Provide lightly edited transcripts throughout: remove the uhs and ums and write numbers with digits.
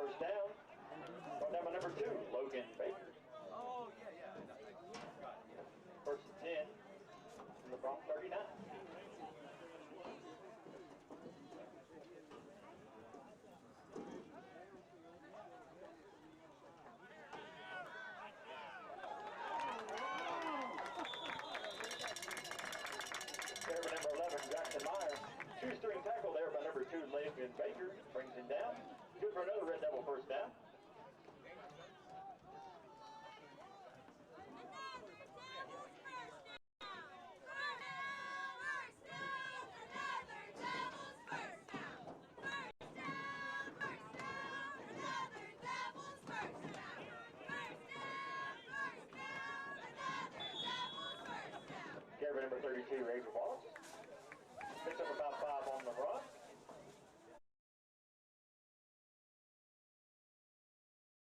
first down. Going down by number 2, Logan Baker. Oh, yeah. First and 10 from the Bronx 39. Number 11, Jackson Myers. Shoestring tackle there by number 2, Logan Baker. Brings him down. Good for another Red Devil first down. Carry number 32, Adrian Wallace. Picks up about 5 on the run.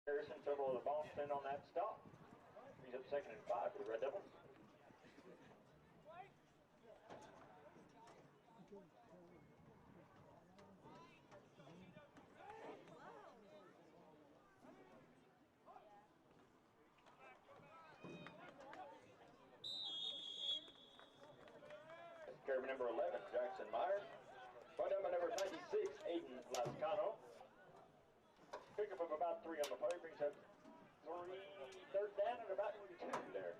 Harrison took over the ball spin on that stop. He's up 2nd and 5 for the Red Devils. Carry number 11, Jackson Myers. Brought down by number 96, Aiden Lascano. Pick up of about 3 on the play, brings up 3rd down and about 2 there.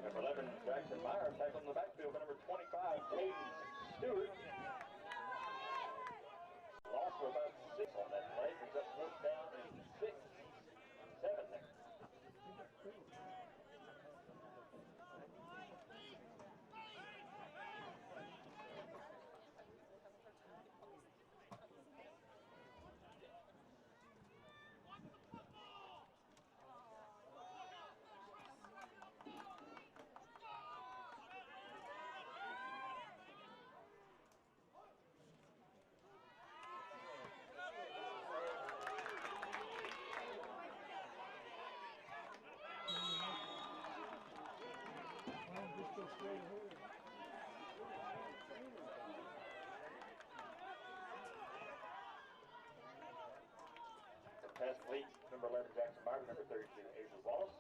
Number 11, Jackson Myers, tackling the backfield by number 25, Caden Stewart. Loss for about 6 on that play, brings up 4th down and 6, 7 there. Pass complete, number 11, Jackson Myers, number 32, Avery Wallace.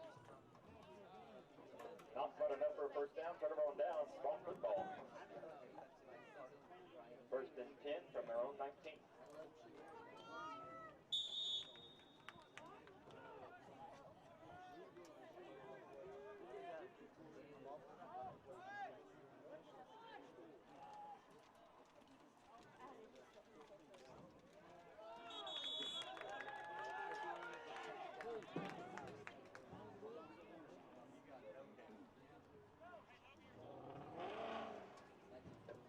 Not quite enough for a first down, put them on down, strong football. First and 10 from their own 19.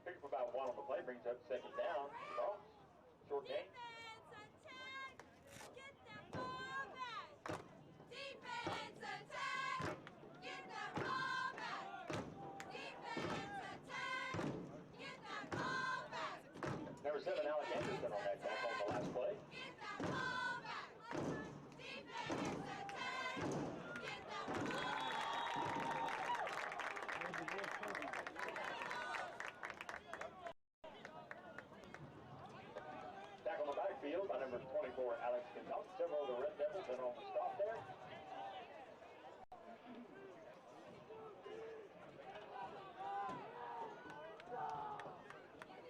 Pick up about 1 on the play, brings up 2nd down. Bronx, short game. Number 7, Alec Anderson on that tackle on the last play. Tackle on the backfield by number 24, Alex Gonzalez. Several of the Red Devils in on the stop there.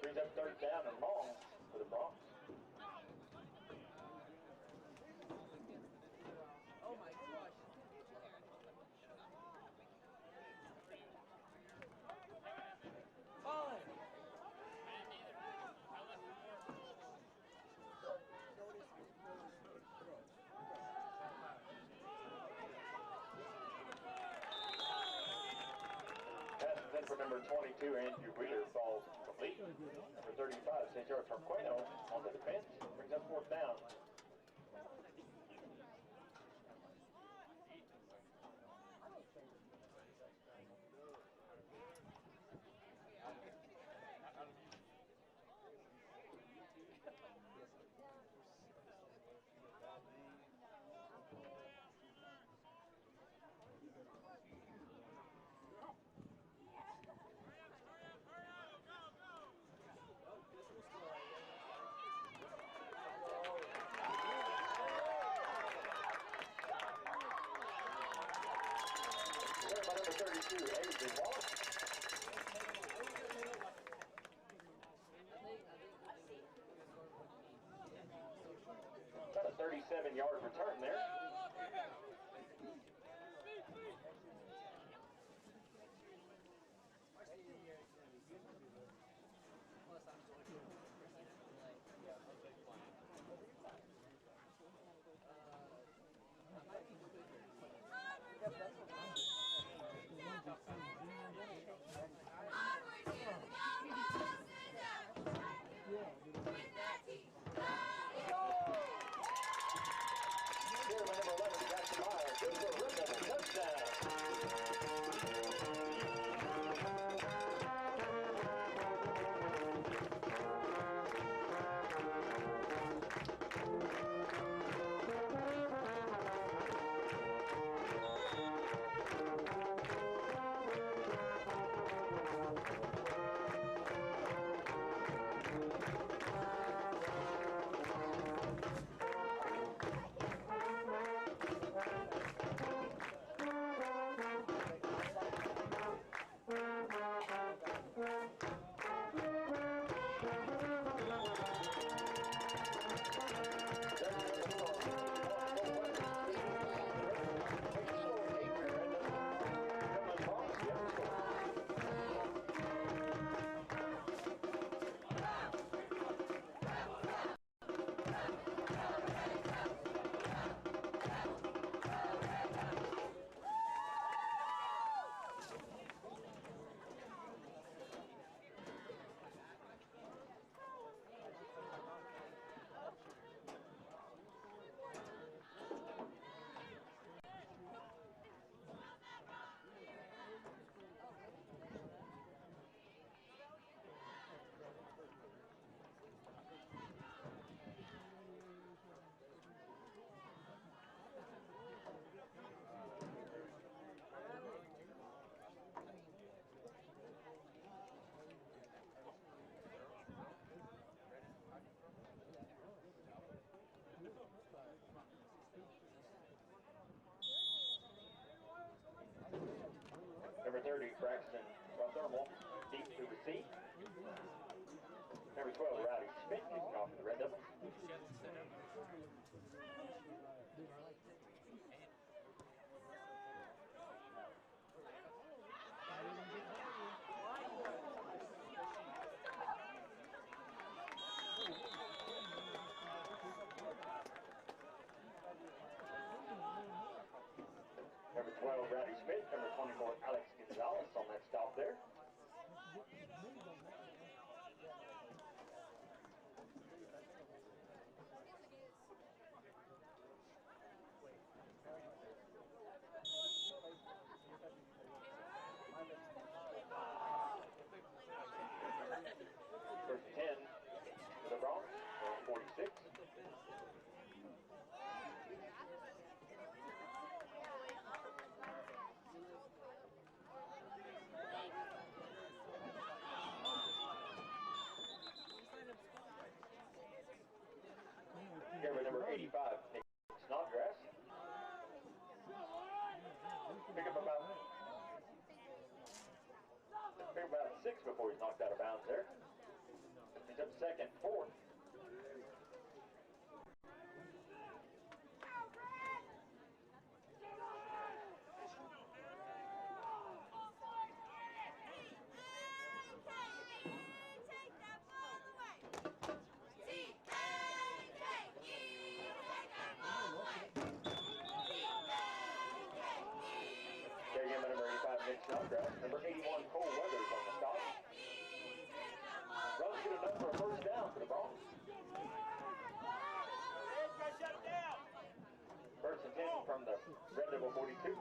Brings up 3rd down and long for the Bronx. Oh my gosh. Ball it. Pass is in for number 22, Andrew Wheeler, falls complete. Number 35, Cesar Torqueno on the defense, brings up 4th down. return there. Number 30, Braxton Thermal, deep to receive. Number 12, Rowdy Schmidt, kicking off for the Red Devils. Number 12, Rowdy Schmidt. Number 24, Alex Gonzalez on that stop there. First 10 for the Bronx, 46. Carry number 85, Nick Snodgrass. Pick up about 6 before he's knocked out of bounds there. He's up second, fourth. Nick Snodgrass. Number 81, Cole Weathers on the stop. Runs good enough for a first down for the Bronx. First and 10 from the Red Devil 42.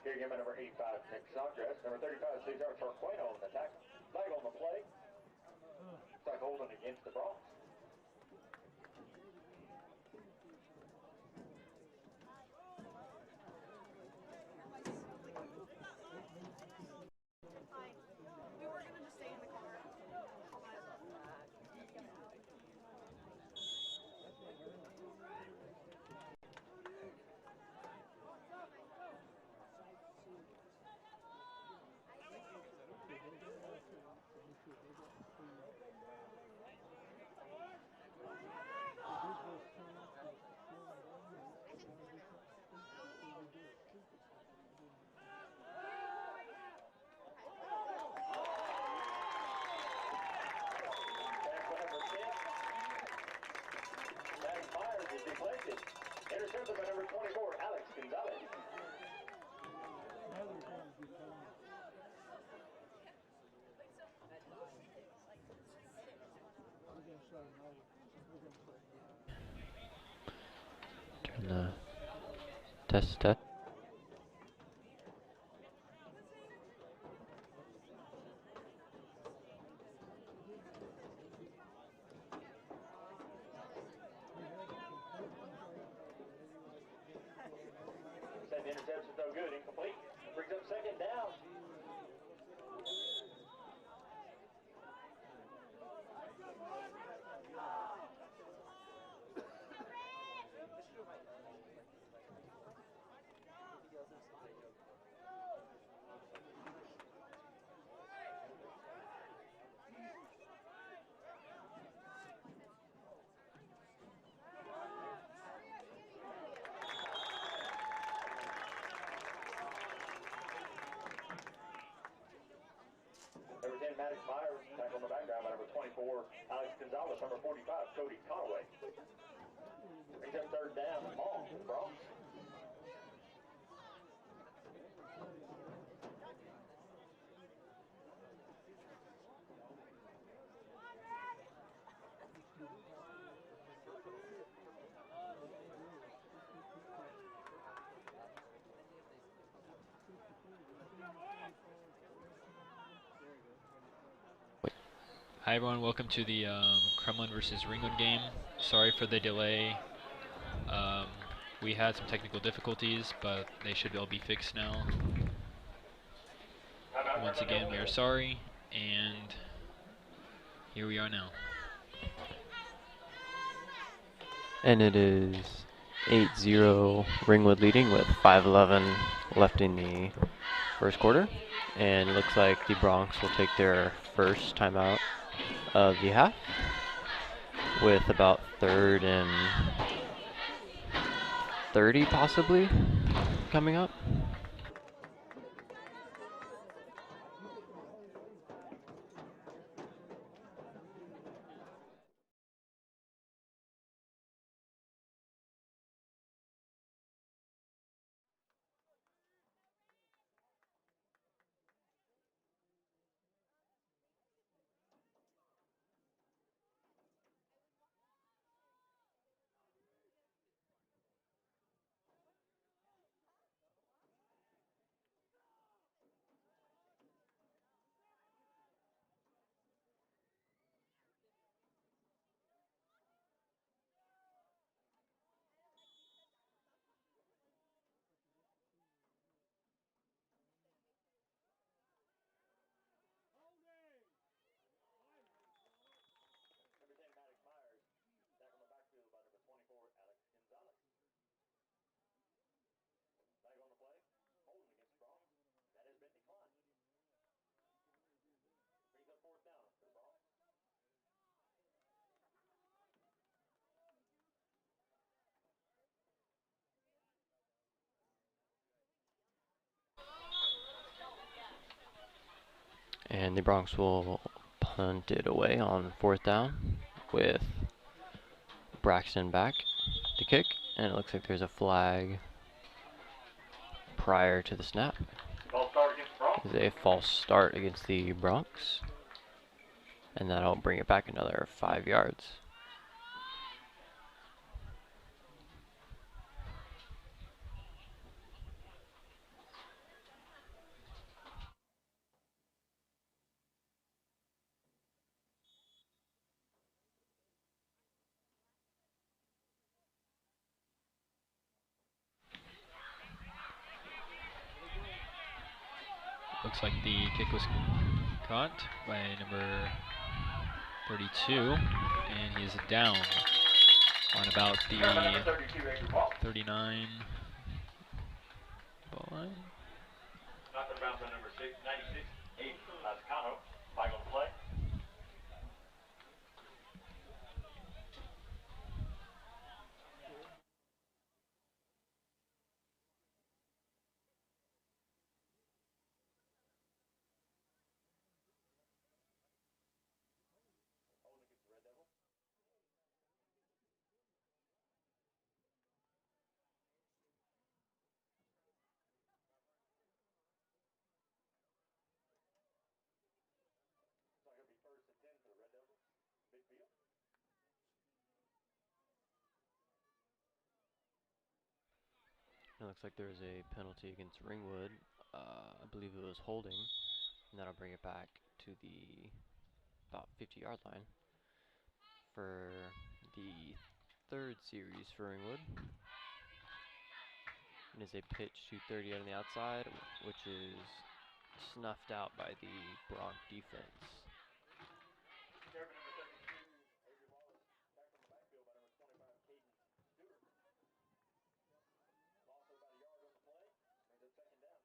Here again by number 85, Nick Snodgrass. Number 35, Cesar Torqueno on the tackle. Flag on the play. It's like holding against the Bronx. Test, test. Second interception, no good, incomplete. Brings up second down. Number 10, Maddox Myers, tackle on the background by number 24, Alex Gonzalez, number 45, Cody Conaway. Brings up third down, long, Bronx. Hi everyone, welcome to the Kremlin versus Ringgold game. Sorry for the delay. We had some technical difficulties, but they should all be fixed now. Once again, we are sorry, and here we are now. And it is 8-0 Ringwood leading with 5:11 left in the first quarter. And it looks like the Bronx will take their first timeout of the half with about 3rd and 30 possibly coming up. Number 10, Maddox Myers, tackle on the backfield by number 24, Alex Gonzalez. Flag on the play, holding against Bronx. That has been declined. Brings up fourth down for the Bronx. And the Bronx will punt it away on 4th down with Braxton back to kick. And it looks like there's a flag prior to the snap. False start against Bronx. There's a false start against the Bronx. And that'll bring it back another 5 yards. Looks like the kick was caught by number 32, and he is down on about the 39 ball line. Not the bounce on number 96, 8, Lascano. Flag on the play. It's going to be 1st and 10 for the Red Devils. Big field. It looks like there's a penalty against Ringwood. I believe it was holding, and that'll bring it back to the about 50-yard line for the third series for Ringwood. It is a pitch to 30 on the outside, which is snuffed out by the Bronx defense. Carry number 32, Avery Wallace, back from the backfield by number 25, Caden Stewart. Loss of about a yard on the play, brings up second down.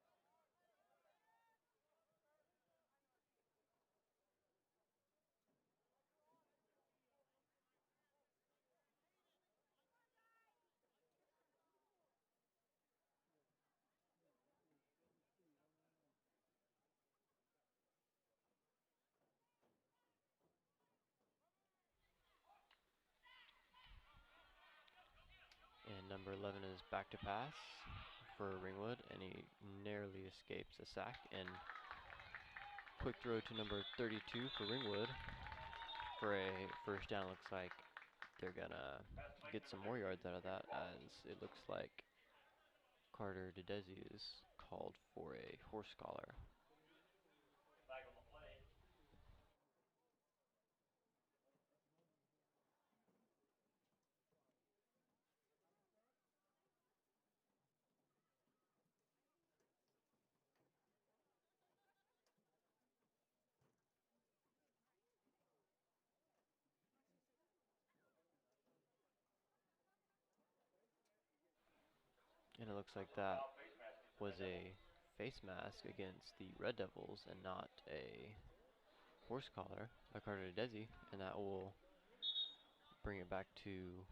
And number 11 is back to pass for Ringwood, and he narrowly escapes a sack. And quick throw to number 32 for Ringwood for a first down. Looks like they're gonna get some more yards out of that, as it looks like Carter DeDesi is called for a horse collar. Flag on the play. And it looks like that was a face mask against the Red Devils and not a horse collar by Carter DeDesi, and that will bring it back to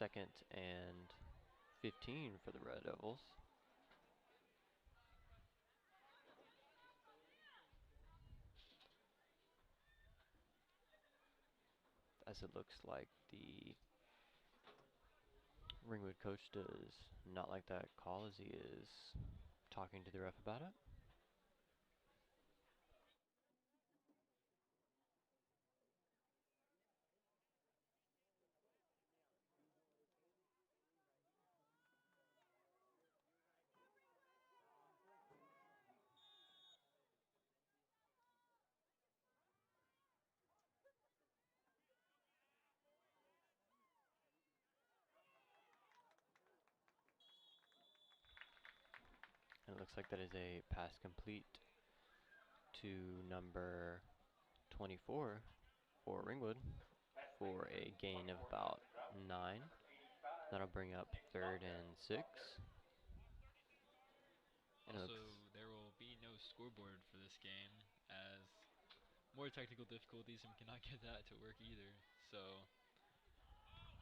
2nd and 15 for the Red Devils. As it looks like the Ringwood coach does not like that call, as he is talking to the ref about it. And it looks like that is a pass complete to number 24 for Ringwood for a gain of about 9. That'll bring up 3rd and 6. And Also, there will be no scoreboard for this game, as more technical difficulties, and we cannot get that to work either. So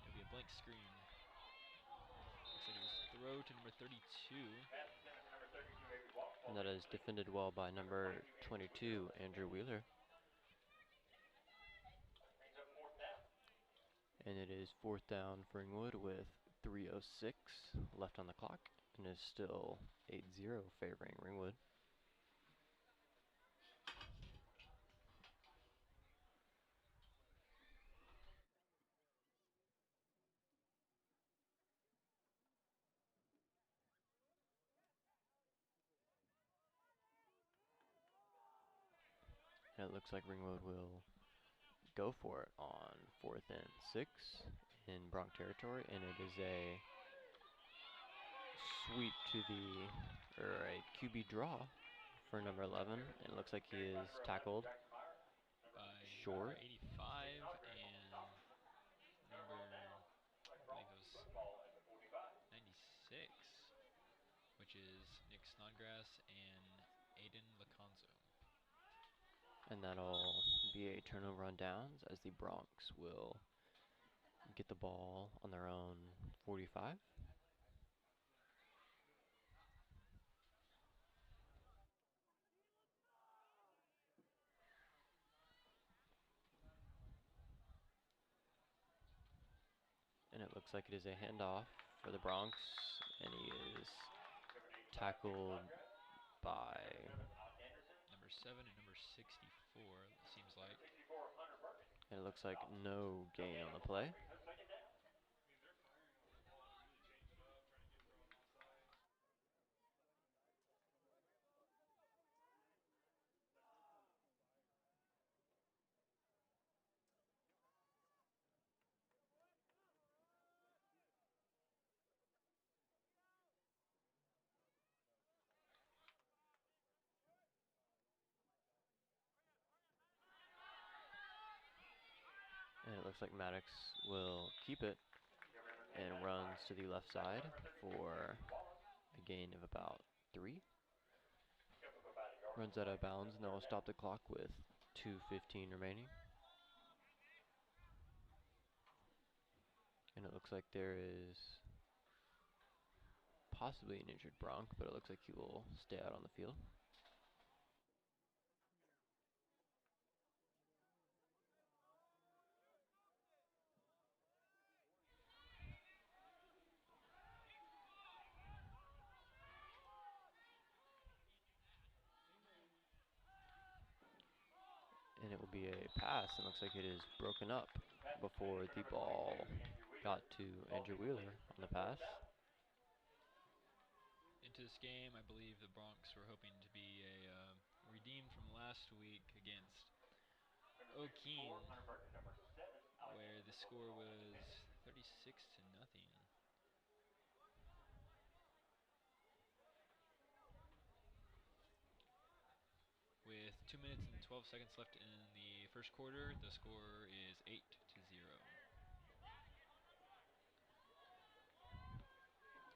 it'll be a blank screen. Looks like it was throw to number 32. and that is defended well by number 22, Andrew Wheeler. Brings up fourth down. And it is 4th down for Ringwood with 3:06 left on the clock, and is still 8-0 favoring Ringwood. And it looks like Ringwood will go for it on 4th and 6 in Bronx territory, and it is a sweep to the, or a QB draw for number 11. And it looks like he is tackled By short. number 85 and number, I believe it was 96, which is Nick Snodgrass and Aiden Laconzo. And that'll be a turnover on downs, as the Bronx will get the ball on their own 45. And it looks like it is a handoff for the Bronx, and he is tackled by, Number 7 and number 64, it seems like. and it looks like no gain on the play. looks like Maddox will keep it and runs to the left side for a gain of about 3. Runs out of bounds, and that will stop the clock with 2:15 remaining. And it looks like there is possibly an injured Bronc, but it looks like he will stay out on the field. And it will be a pass, and looks like it is broken up before the ball got to Andrew Wheeler on the pass. Into this game, I believe the Bronx were hoping to be redeemed from last week against O'Keene, where the score was 36-0. With 2 minutes and 12 seconds left in the first quarter, the score is 8-0.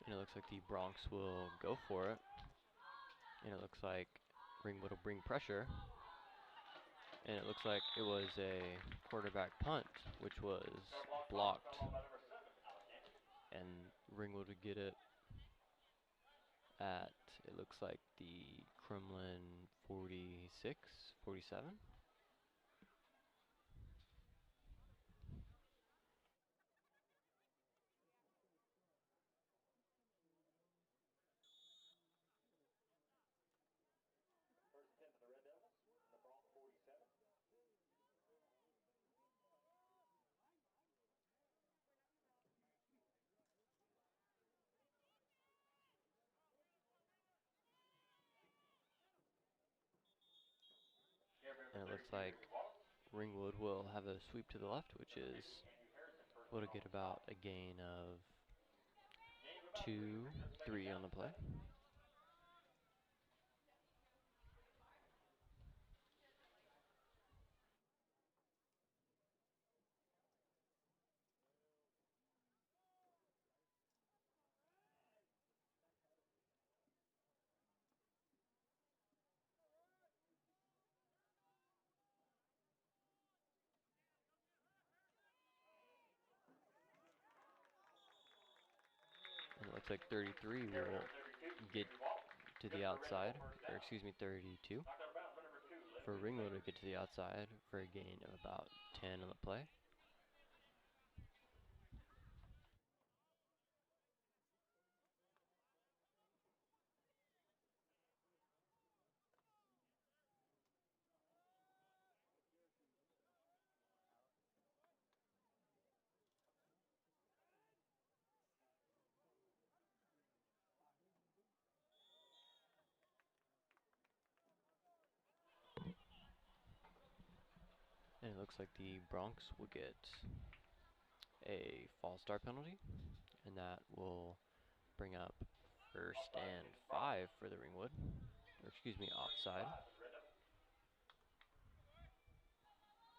And it looks like the Bronx will go for it. And it looks like Ringwood will bring pressure. And it looks like it was a quarterback punt, which was blocked. And Ringwood would get it at, it looks like, the Kremlin 46, 47. First and 10 for the Red Devils, the Bronx 47. And it looks like Ringwood will have a sweep to the left, which is will get about a gain of 2, 3 on the play. And it looks like 33 will get to the outside, or excuse me, 32. For Ringwood to get to the outside for a gain of about 10 on the play. And it looks like the Bronx will get a false start penalty, and that will bring up 1st and 5 for the Ringwood, or excuse me, offside.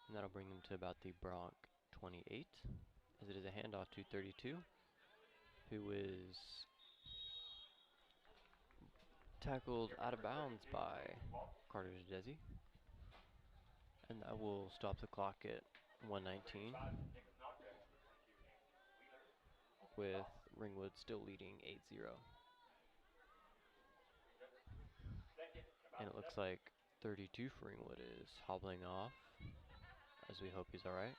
And that'll bring them to about the Bronx 28, as it is a handoff to 32, who is tackled out of bounds by Carter Desi. And that will stop the clock at 1:19, with Ringwood still leading 8-0. And it looks like 32 for Ringwood is hobbling off, as we hope he's alright.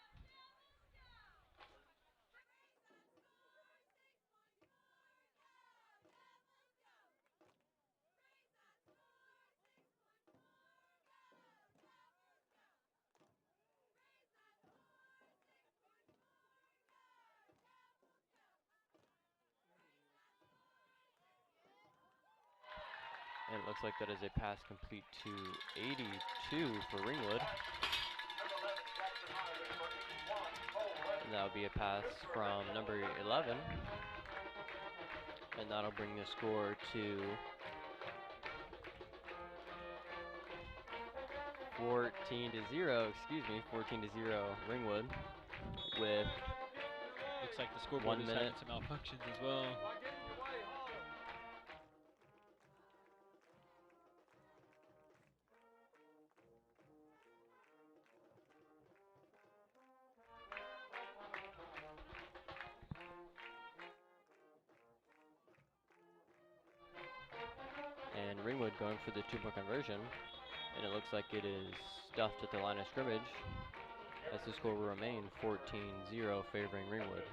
And it looks like that is a pass complete to 82 for Ringwood. And that'll be a pass from number 11. And that'll bring the score to 14-0, 14-0 Ringwood. with Looks like the scoreboard 1 is minute. having some malfunctions as well. And Ringwood going for the 2-point conversion. And it looks like it is stuffed at the line of scrimmage, as the score will remain 14-0 favoring Ringwood.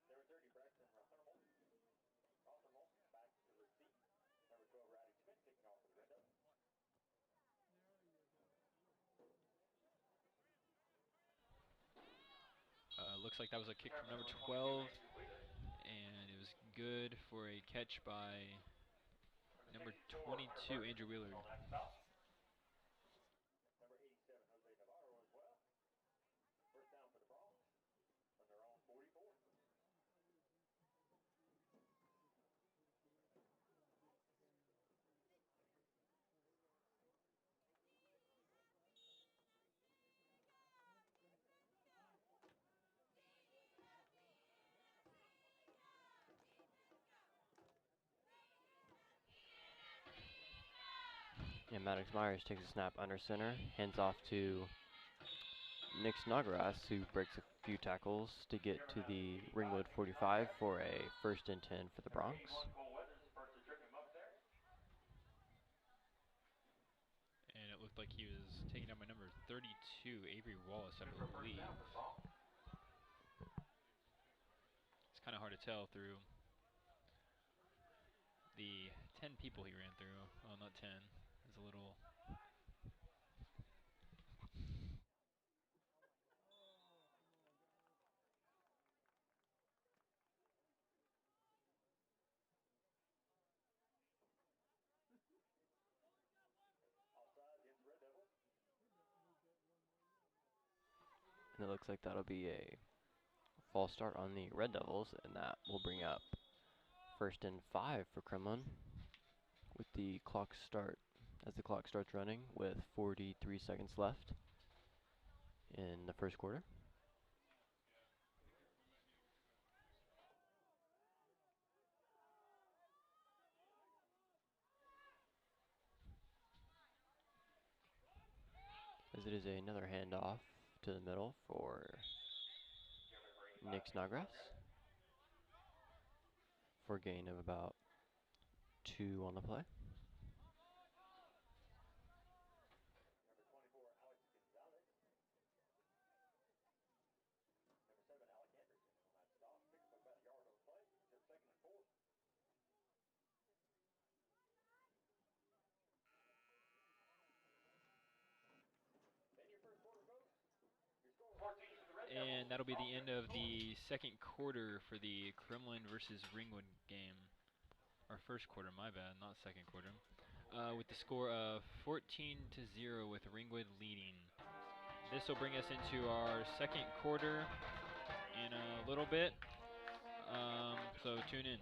Number 30, Braxton Rothermel. Rothermel back to receive. Number 12, Rowdy Smith kicking off for the Red Devils. Looks like that was a kick from number 12, and it was good for a catch by number 22, Andrew Wheeler. On that stop. Number 87, Jose Navarro as well. First down for the Bronx on their own 44. And Maddox Myers takes a snap under center, hands off to Nick Snodgrass, who breaks a few tackles to get to the Ringwood 45 for a 1st and 10 for the Bronx. And it looked like he was taking down by number 32, Avery Wallace, I believe. It's kind of hard to tell through the 10 people he ran through. Well, not 10. It's a little... Offside against Red Devils. And it looks like that'll be a false start on the Red Devils, and that will bring up 1st and 5 for Kremlin with the clock start, as the clock starts running with 43 seconds left in the 1st quarter. As it is another handoff to the middle for Nick Snodgrass for a gain of about 2 on the play. Number 24, Alex Gonzalez. Number 7, Alec Anderson on that stop. Picks up about a yard on the play. Just 2nd and 4. Then your first quarter, folks. Your score 14 for the Red Devils. And that'll be the end of the 2nd quarter for the Kremlin versus Ringwood game. Or 1st quarter, my bad, not 2nd quarter. With the score of 14-0 with Ringwood leading. This will bring us into our 2nd quarter in a little bit. So tune in.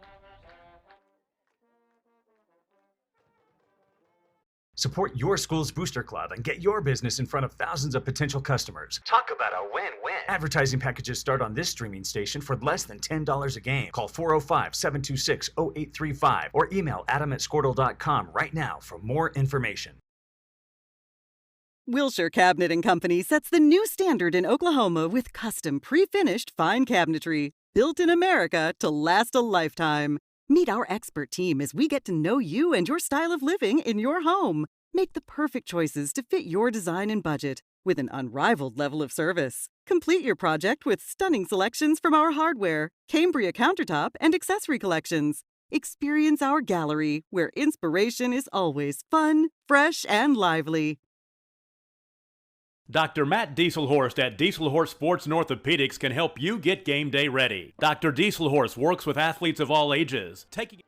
Support your school's Booster Club and get your business in front of thousands of potential customers. Talk about a win-win. Advertising packages start on this streaming station for less than $10 a game. Call 405-726-0835 or email adam@squirtle.com right now for more information. Wilshire Cabinet and Company sets the new standard in Oklahoma with custom pre-finished fine cabinetry built in America to last a lifetime. Meet our expert team as we get to know you and your style of living in your home. Make the perfect choices to fit your design and budget with an unrivaled level of service. Complete your project with stunning selections from our hardware, Cambria countertop, and accessory collections. Experience our gallery, where inspiration is always fun, fresh, and lively. Dr. Matt Dieselhorst at Dieselhorst Sports and Orthopedics can help you get game day ready. Dr. Dieselhorst works with athletes of all ages, taking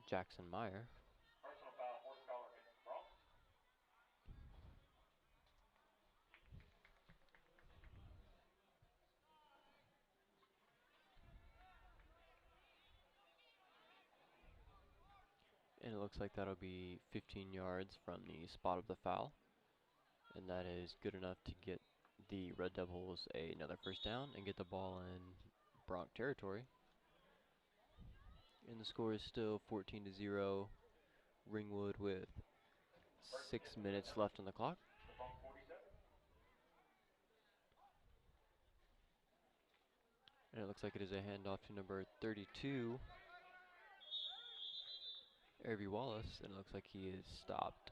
Jackson Meyer. Personal foul, fourth caller against the Bronx. And it looks like that'll be 15 yards from the spot of the foul. And that is good enough to get the Red Devils another first down and get the ball in Bronx territory. And the score is still 14-0, Ringwood with 6 minutes left on the clock. And it looks like it is a handoff to number 32, Irby Wallace, and it looks like he is stopped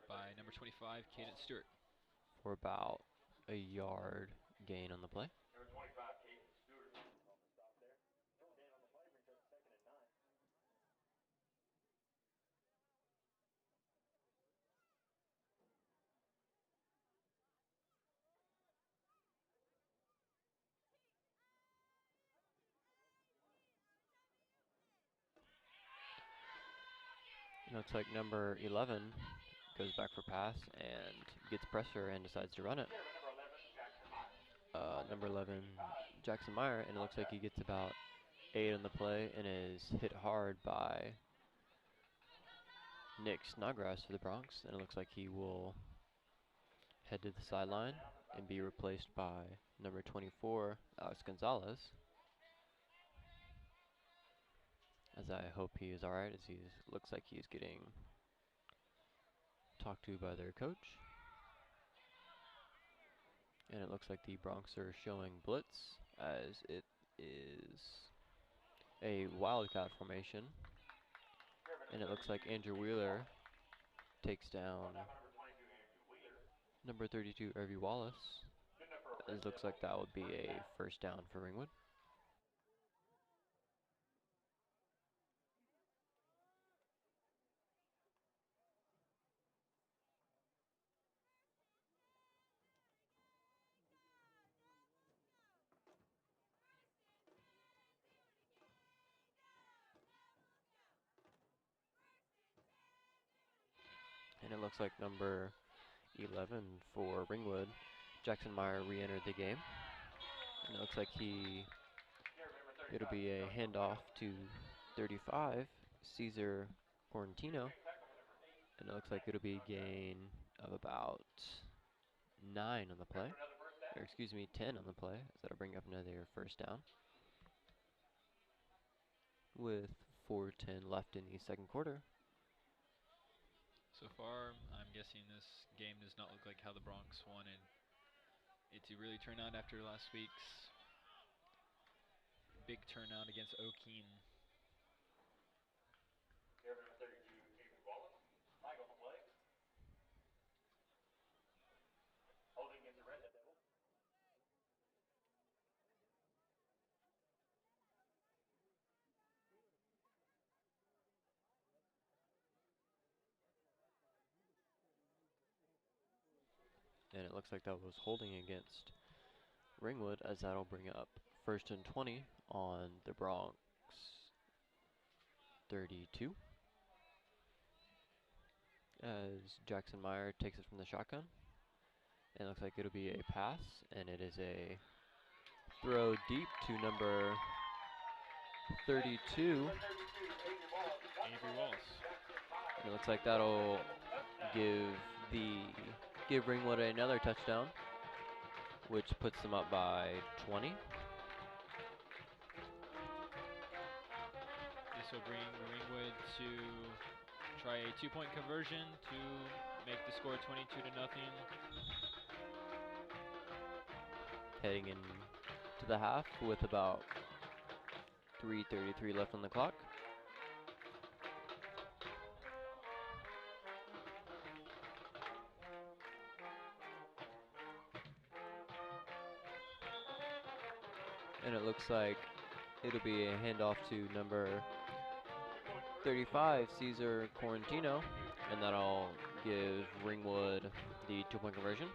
by number 25, Caden Stewart. for about a yard gain on the play. Number 25, Caden Stewart on the stop there. No gain on the play, brings up 2nd and 9. It looks like number 11 goes back for pass and gets pressure and decides to run it. Number 11, Jackson Meyer, and it looks like he gets about 8 on the play and is hit hard by Nick Snodgrass for the Bronx, and it looks like he will head to the sideline and be replaced by number 24, Alex Gonzalez. As I hope he is alright, as he looks like he's getting talked to by their coach. And it looks like the Bronx are showing blitz, as it is a wildcat formation. And it looks like Andrew Wheeler takes down number 32, Irby Wallace. It looks like that would be a first down for Ringwood. And it looks like number 11 for Ringwood, Jackson Meyer, re-entered the game. And it looks like it'll be a handoff to 35, Cesar Quarantino. And it looks like it'll be a gain of about 9 on the play. Or excuse me, 10 on the play. So that'll bring up another first down. With 4:10 left in the second quarter. So far, I'm guessing this game does not look like how the Bronx wanted it to really turn out after last week's big turnout against O'Keene. Number 32, Caden Wallace. Mike on the play. Holding against the Red Devil. And it looks like that was holding against Ringwood, as that'll bring up 1st and 20 on the Bronx 32. As Jackson Meyer takes it from the shotgun. And it looks like it'll be a pass, and it is a throw deep to number 32. Avery Wallace. And it looks like that'll give Ringwood another touchdown, which puts them up by 20. This will bring Ringwood to try a 2-point conversion to make the score 22-0. Heading into the half with about 3:33 left on the clock. And it looks like it'll be a handoff to number 35, Cesar Quarantino, and that'll give Ringwood the 2-point conversion.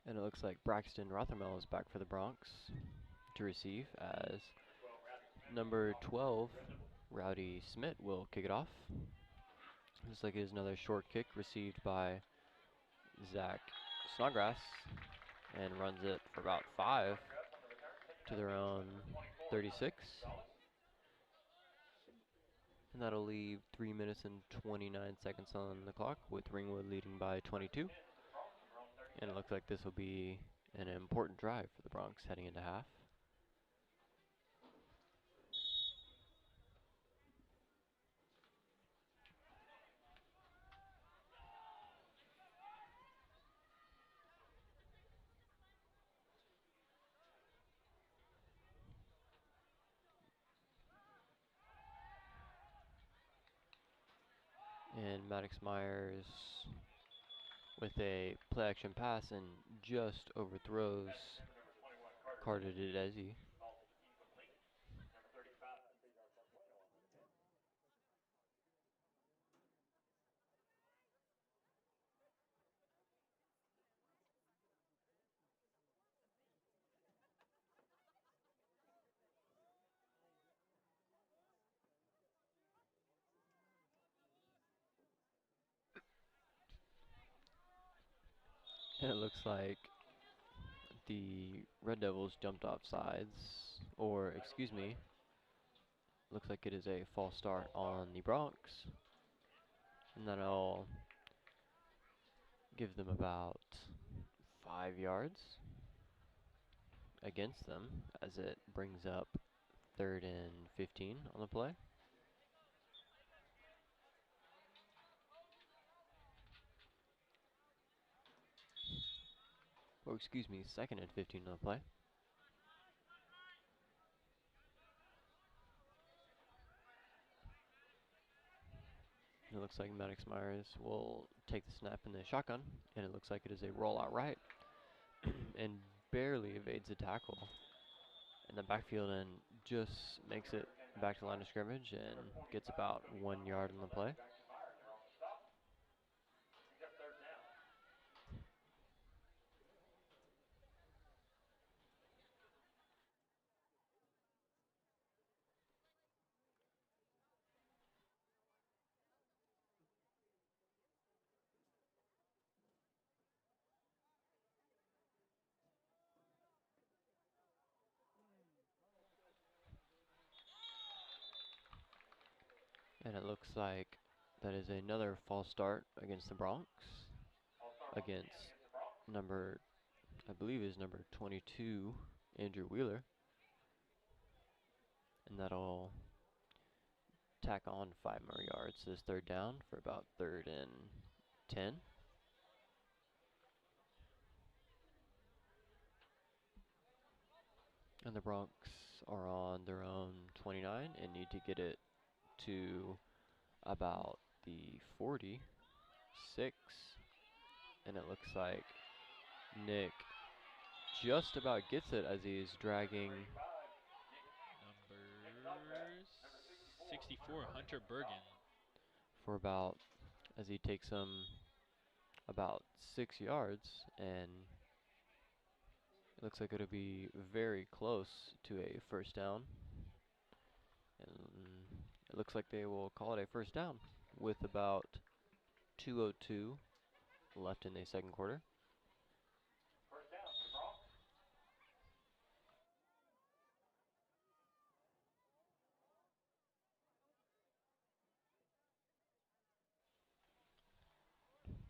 And it looks like Braxton Rothermel is back for the Bronx to receive as number 12, Rowdy Smith, will kick it off. Looks like it is another short kick received by Zach Snodgrass and runs it for about 5 to their own 36. And that'll leave 3 minutes and 29 seconds on the clock with Ringwood leading by 22. And it looks like this will be an important drive for the Bronx heading into half. And Maddox Myers with a play action pass and just overthrows Carter Didesi. And it looks like the Red Devils jumped off sides, or excuse me, looks like it is a false start on the Bronx. And that'll give them about 5 yards against them as it brings up 3rd and 15 on the play. Or excuse me, 2nd and 15 on the play. It looks like Maddox Myers will take the snap in the shotgun, and it looks like it is a rollout right, and barely evades the tackle in the backfield and just makes it back to the line of scrimmage and gets about 1 yard on the play. And it looks like that is another false start against the Bronx, against number, I believe is number 22, Andrew Wheeler. And that'll tack on 5 more yards to this 3rd down for about 3rd and 10. And the Bronx are on their own 29 and need to get it to about the 46. And it looks like Nick just about gets it as he's dragging Number 64, Hunter Bergen. for about, as he takes him about 6 yards, and it looks like it'll be very close to a 1st down. And it looks like they will call it a 1st down with about 2:02 left in the 2nd quarter.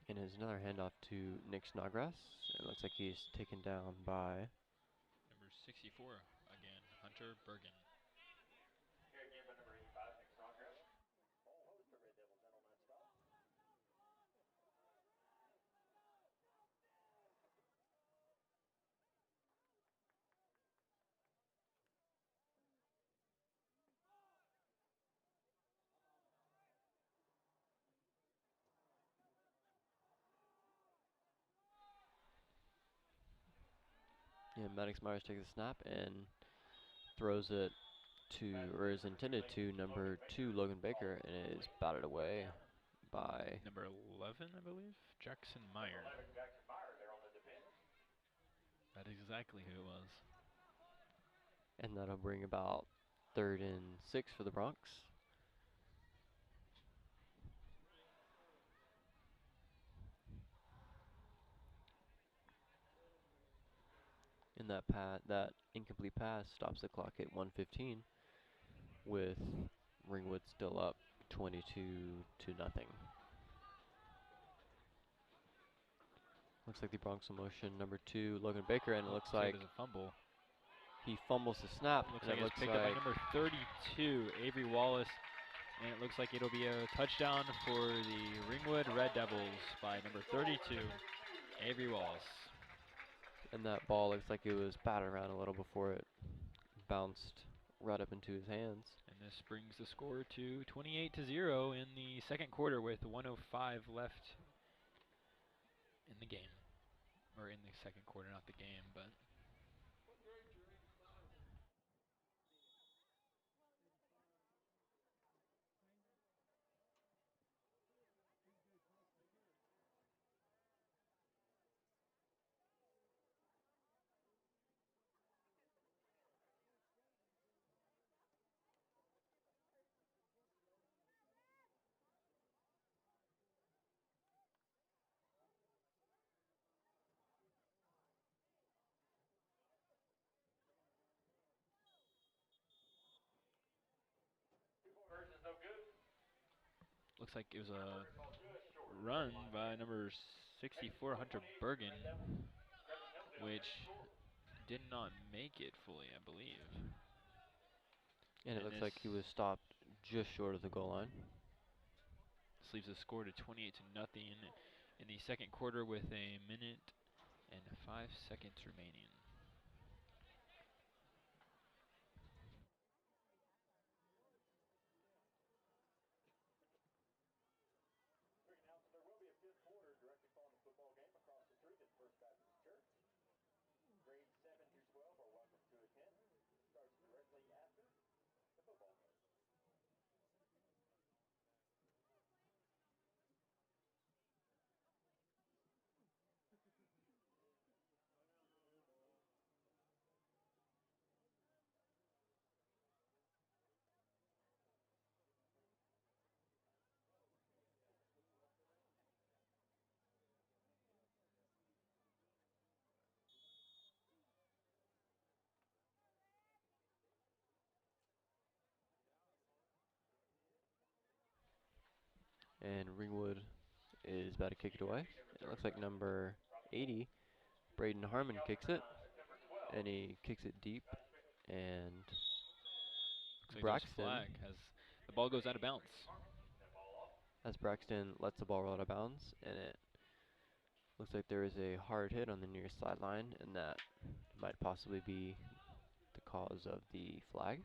And is another handoff to Nick Snodgrass. It looks like he's taken down by Number 64, again, Hunter Bergen. Maddox Myers takes the snap and throws it to, or is intended to, number 2, Logan Baker, and it is batted away by Number 11, I believe, Jackson Meyer. exactly who it was. And that'll bring about 3rd and 6 for the Bronx. And that incomplete pass stops the clock at 1:15, with Ringwood still up 22-0. Looks like the Bronx in motion. Number 2, Logan Baker, and it looks like there's a fumble. he fumbles the snap. Looks and like it it's looks picked up by number 32, Avery Wallace. And it looks like it'll be a touchdown for the Ringwood Red Devils by number 32, Avery Wallace. And that ball looks like it was batted around a little before it bounced right up into his hands. And this brings the score to 28-0 in the second quarter with 1:05 left in the game. Or in the second quarter, not the game, but... Looks like it was a run by number 64, Hunter Bergen, which did not make it fully, I believe. And it looks like he was stopped just short of the goal line. This leaves the score to 28-0 in the second quarter with 1:05 remaining. There will be a 5th quarter directly following the football game across the street at First Baptist Church. Grades 7 through 12 are welcome to attend. Starts directly after the football game. And Ringwood is about to kick it away. It looks like number 80, Braden Harmon, kicks it. And he kicks it deep. And Looks like Braxton, flag as the ball goes out of bounds. As Braxton lets the ball roll out of bounds, and it looks like there is a hard hit on the near sideline, and that might possibly be the cause of the flag.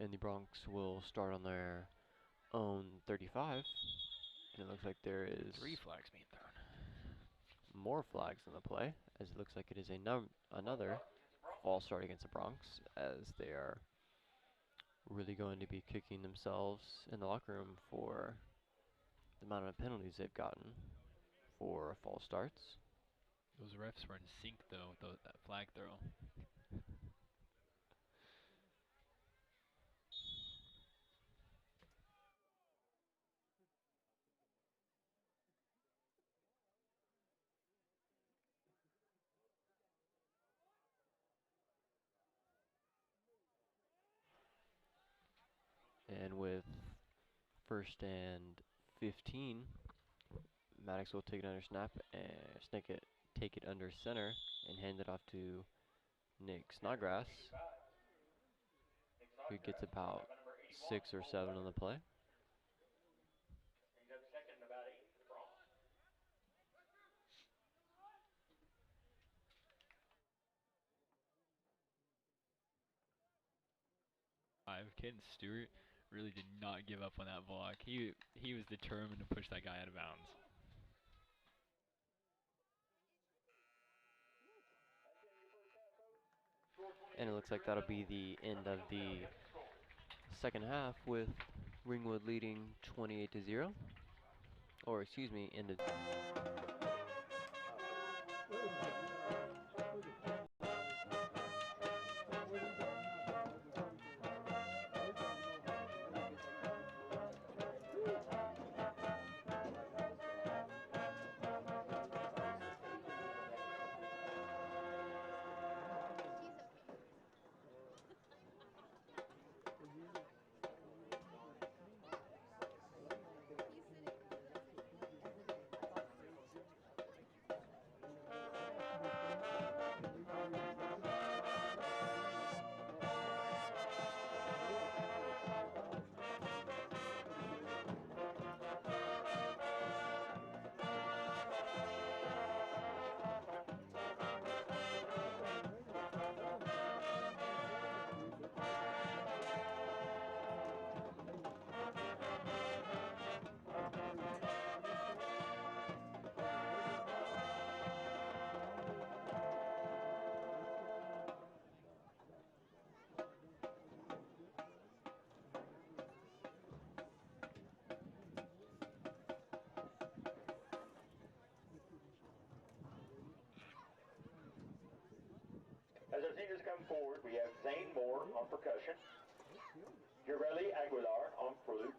And the Bronx will start on their own 35. And it looks like there is 3 flags being thrown. more flags in the play, as it looks like it is another false start against the Bronx, as they are really going to be kicking themselves in the locker room for the amount of penalties they've gotten for false starts. Those refs were in sync, though, with that flag throw. And with 1st and 15, Maddox will take it under snap and take it under center and hand it off to Nick Snodgrass, who gets about 6 or 7 on the play. He's up second and about 8 for the Bronx. Caden Stewart really did not give up on that block. He was determined to push that guy out of bounds. And it looks like that'll be the end of the second half with Ringwood leading 28-0. Or excuse me, ended. As our seniors come forward, we have Zane Moore on percussion, Jareli Aguilar on flute,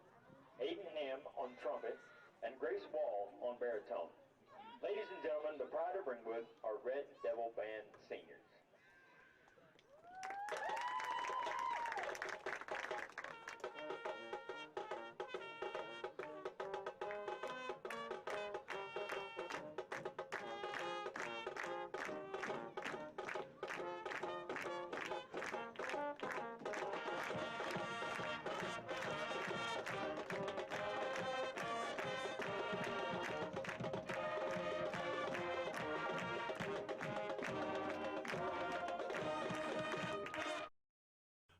Aiden Ham on trumpet, and Grace Wall on baritone. Ladies and gentlemen, the pride of Ringwood are Red Devil Band seniors.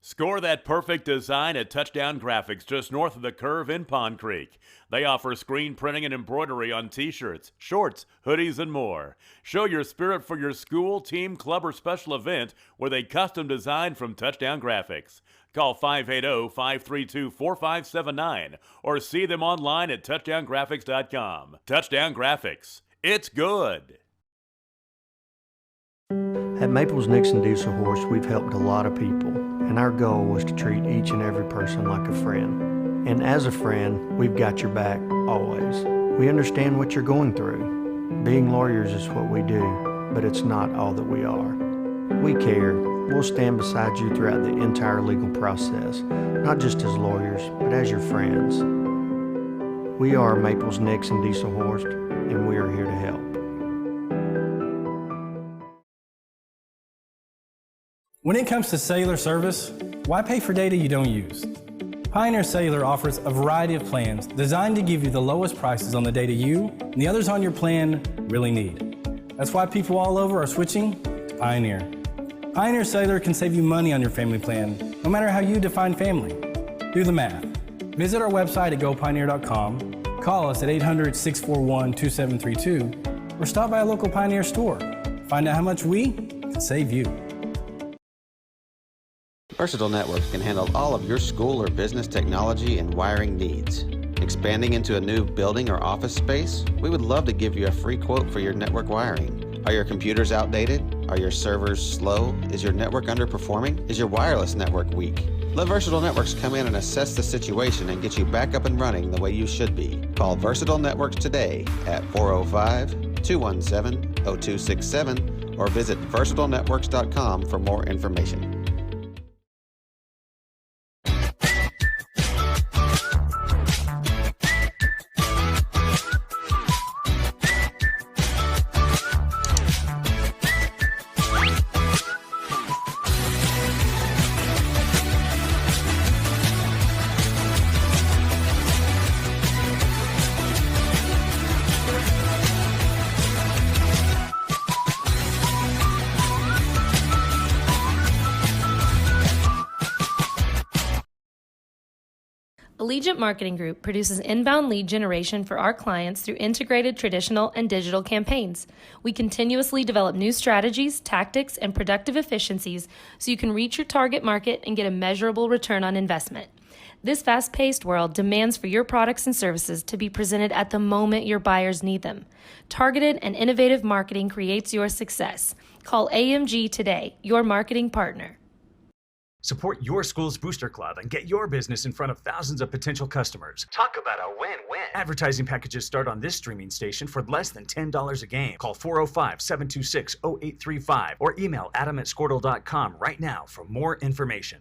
Score that perfect design at Touchdown Graphics just north of the curve in Pond Creek. They offer screen printing and embroidery on t-shirts, shorts, hoodies, and more. Show your spirit for your school, team, club, or special event with a custom design from Touchdown Graphics. Call 580-532-4579 or see them online at touchdowngraphics.com. Touchdown Graphics. It's good. At Maples Nixon Diesel Horse, we've helped a lot of people, and our goal was to treat each and every person like a friend. And as a friend, we've got your back, always. We understand what you're going through. Being lawyers is what we do, but it's not all that we are. We care. We'll stand beside you throughout the entire legal process, not just as lawyers, but as your friends. We are Maples Nixon Diesel Horse, and we are here to help. When it comes to cellular service, why pay for data you don't use? Pioneer Cellular offers a variety of plans designed to give you the lowest prices on the data you and the others on your plan really need. That's why people all over are switching to Pioneer. Pioneer Cellular can save you money on your family plan, no matter how you define family. Do the math. Visit our website at gopioneer.com, call us at 800-641-2732, or stop by a local Pioneer store. Find out how much we can save you. Versatile Networks can handle all of your school or business technology and wiring needs. Expanding into a new building or office space? We would love to give you a free quote for your network wiring. Are your computers outdated? Are your servers slow? Is your network underperforming? Is your wireless network weak? Let Versatile Networks come in and assess the situation and get you back up and running the way you should be. Call Versatile Networks today at 405-217-0267 or visit versatilenetworks.com for more information. Allegiant Marketing Group produces inbound lead generation for our clients through integrated traditional and digital campaigns. We continuously develop new strategies, tactics, and productive efficiencies so you can reach your target market and get a measurable return on investment. This fast-paced world demands for your products and services to be presented at the moment your buyers need them. Targeted and innovative marketing creates your success. Call AMG today, your marketing partner. Support your school's booster club and get your business in front of thousands of potential customers. Talk about a win-win. Advertising packages start on this streaming station for less than $10 a game. Call 405-726-0835 or email adam@squirtle.com right now for more information.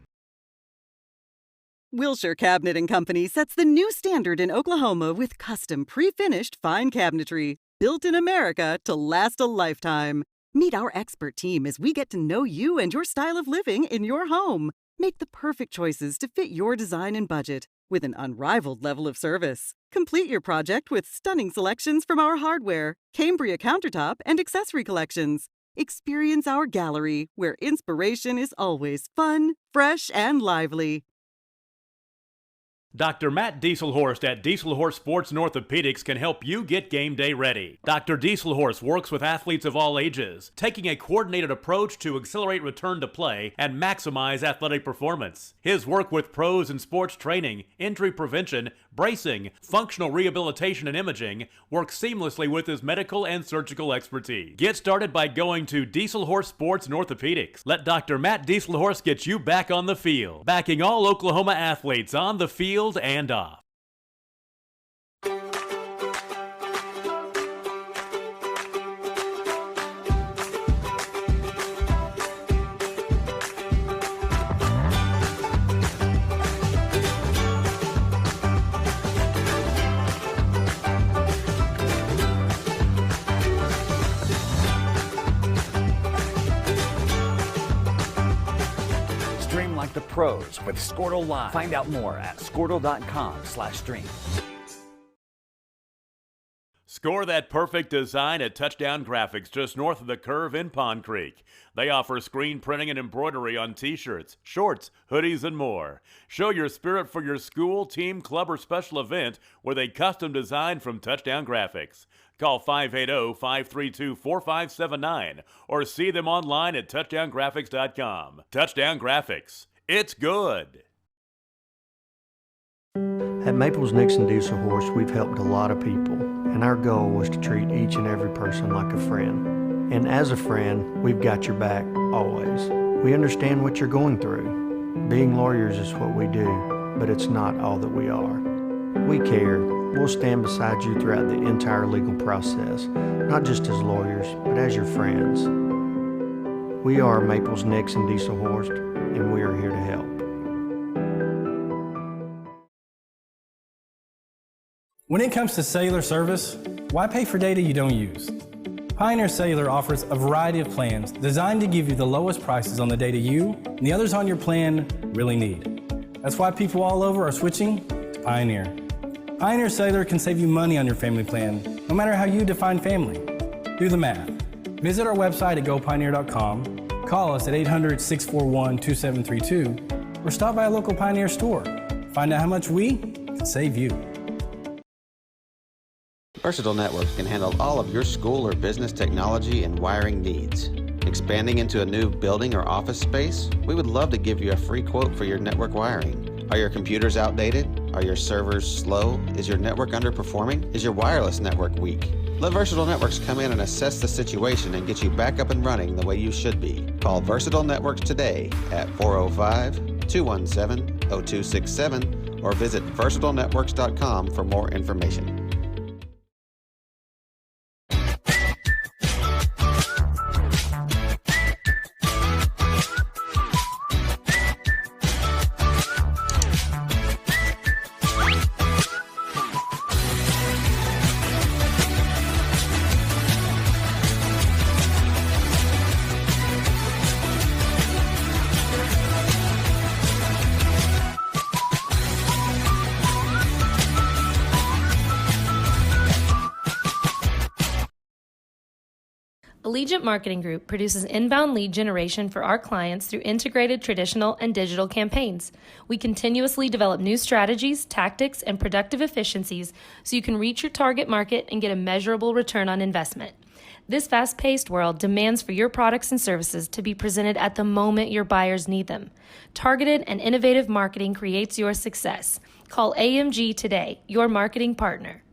Wilshire Cabinet & Company sets the new standard in Oklahoma with custom pre-finished fine cabinetry, built in America to last a lifetime. Meet our expert team as we get to know you and your style of living in your home. Make the perfect choices to fit your design and budget with an unrivaled level of service. Complete your project with stunning selections from our hardware, Cambria countertop, and accessory collections. Experience our gallery, where inspiration is always fun, fresh, and lively. Dr. Matt Dieselhorst at Dieselhorst Sports and Orthopedics can help you get game day ready. Dr. Dieselhorst works with athletes of all ages, taking a coordinated approach to accelerate return to play and maximize athletic performance. His work with pros in sports training, injury prevention, bracing, functional rehabilitation, and imaging works seamlessly with his medical and surgical expertise. Get started by going to Dieselhorst Sports and Orthopedics. Let Dr. Matt Dieselhorst get you back on the field, backing all Oklahoma athletes on the field and off. Stream like the pros with Squirtle Live. Find out more at squirtle.com/stream. Score that perfect design at Touchdown Graphics just north of the curve in Pond Creek. They offer screen printing and embroidery on t-shirts, shorts, hoodies, and more. Show your spirit for your school, team, club, or special event with a custom design from Touchdown Graphics. Call 580-532-4579 or see them online at touchdowngraphics.com. Touchdown Graphics. It's good. At Maples Nixon Diesel Horse, we've helped a lot of people, and our goal was to treat each and every person like a friend. And as a friend, we've got your back always. We understand what you're going through. Being lawyers is what we do, but it's not all that we are. We care. We'll stand beside you throughout the entire legal process, not just as lawyers, but as your friends. We are Maples Nixon Diesel Horse, and we are here to help. When it comes to cellular service, why pay for data you don't use? Pioneer Cellular offers a variety of plans designed to give you the lowest prices on the data you and the others on your plan really need. That's why people all over are switching to Pioneer. Pioneer Cellular can save you money on your family plan, no matter how you define family. Do the math. Visit our website at gopioneer.com, call us at 800-641-2732, or stop by a local Pioneer store. Find out how much we can save you. Versatile Networks can handle all of your school or business technology and wiring needs. Expanding into a new building or office space? We would love to give you a free quote for your network wiring. Are your computers outdated? Are your servers slow? Is your network underperforming? Is your wireless network weak? Let Versatile Networks come in and assess the situation and get you back up and running the way you should be. Call Versatile Networks today at 405-217-0267 or visit versatilenetworks.com for more information. Allegiant Marketing Group produces inbound lead generation for our clients through integrated traditional and digital campaigns. We continuously develop new strategies, tactics, and productive efficiencies so you can reach your target market and get a measurable return on investment. This fast-paced world demands for your products and services to be presented at the moment your buyers need them. Targeted and innovative marketing creates your success. Call AMG today, your marketing partner.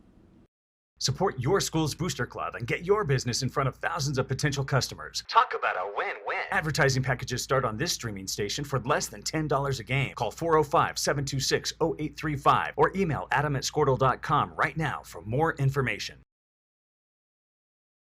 Support your school's booster club and get your business in front of thousands of potential customers. Talk about a win-win. Advertising packages start on this streaming station for less than $10 a game. Call 405-726-0835 or email adam@squirtle.com right now for more information.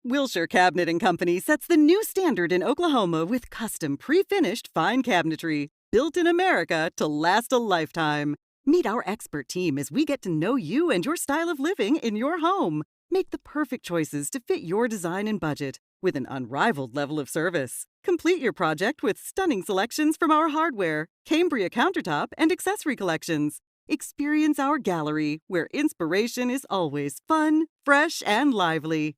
Wilshire Cabinet & Company sets the new standard in Oklahoma with custom pre-finished fine cabinetry, built in America to last a lifetime. Meet our expert team as we get to know you and your style of living in your home. Make the perfect choices to fit your design and budget with an unrivaled level of service. Complete your project with stunning selections from our hardware, Cambria countertop, and accessory collections. Experience our gallery, where inspiration is always fun, fresh, and lively.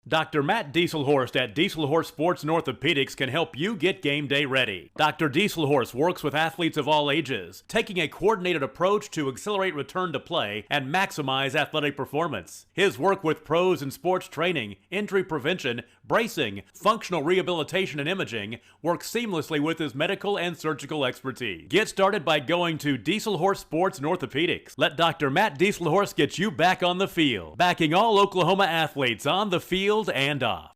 Dr. Matt Dieselhorst at Dieselhorst Sports and Orthopedics can help you get game day ready. Dr. Dieselhorst works with athletes of all ages, taking a coordinated approach to accelerate return to play and maximize athletic performance. His work with pros in sports training, injury prevention, bracing, functional rehabilitation, and imaging works seamlessly with his medical and surgical expertise. Get started by going to Dieselhorst Sports and Orthopedics. Let Dr. Matt Dieselhorst get you back on the field, backing all Oklahoma athletes on the field and off.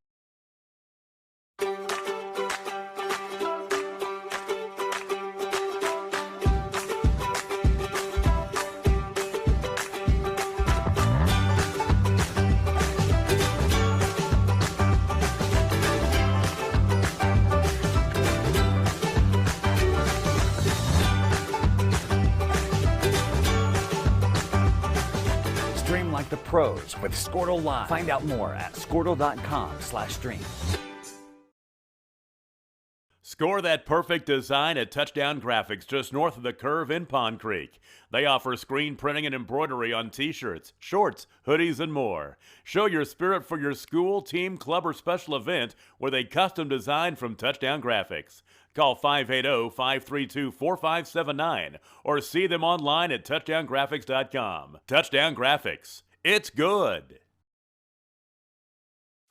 Stream like the pros with Squirtle Live. Find out more at squirtle.com/stream. Score that perfect design at Touchdown Graphics just north of the curve in Pond Creek. They offer screen printing and embroidery on t-shirts, shorts, hoodies, and more. Show your spirit for your school, team, club, or special event with a custom design from Touchdown Graphics. Call 580-532-4579 or see them online at touchdowngraphics.com. Touchdown Graphics. It's good.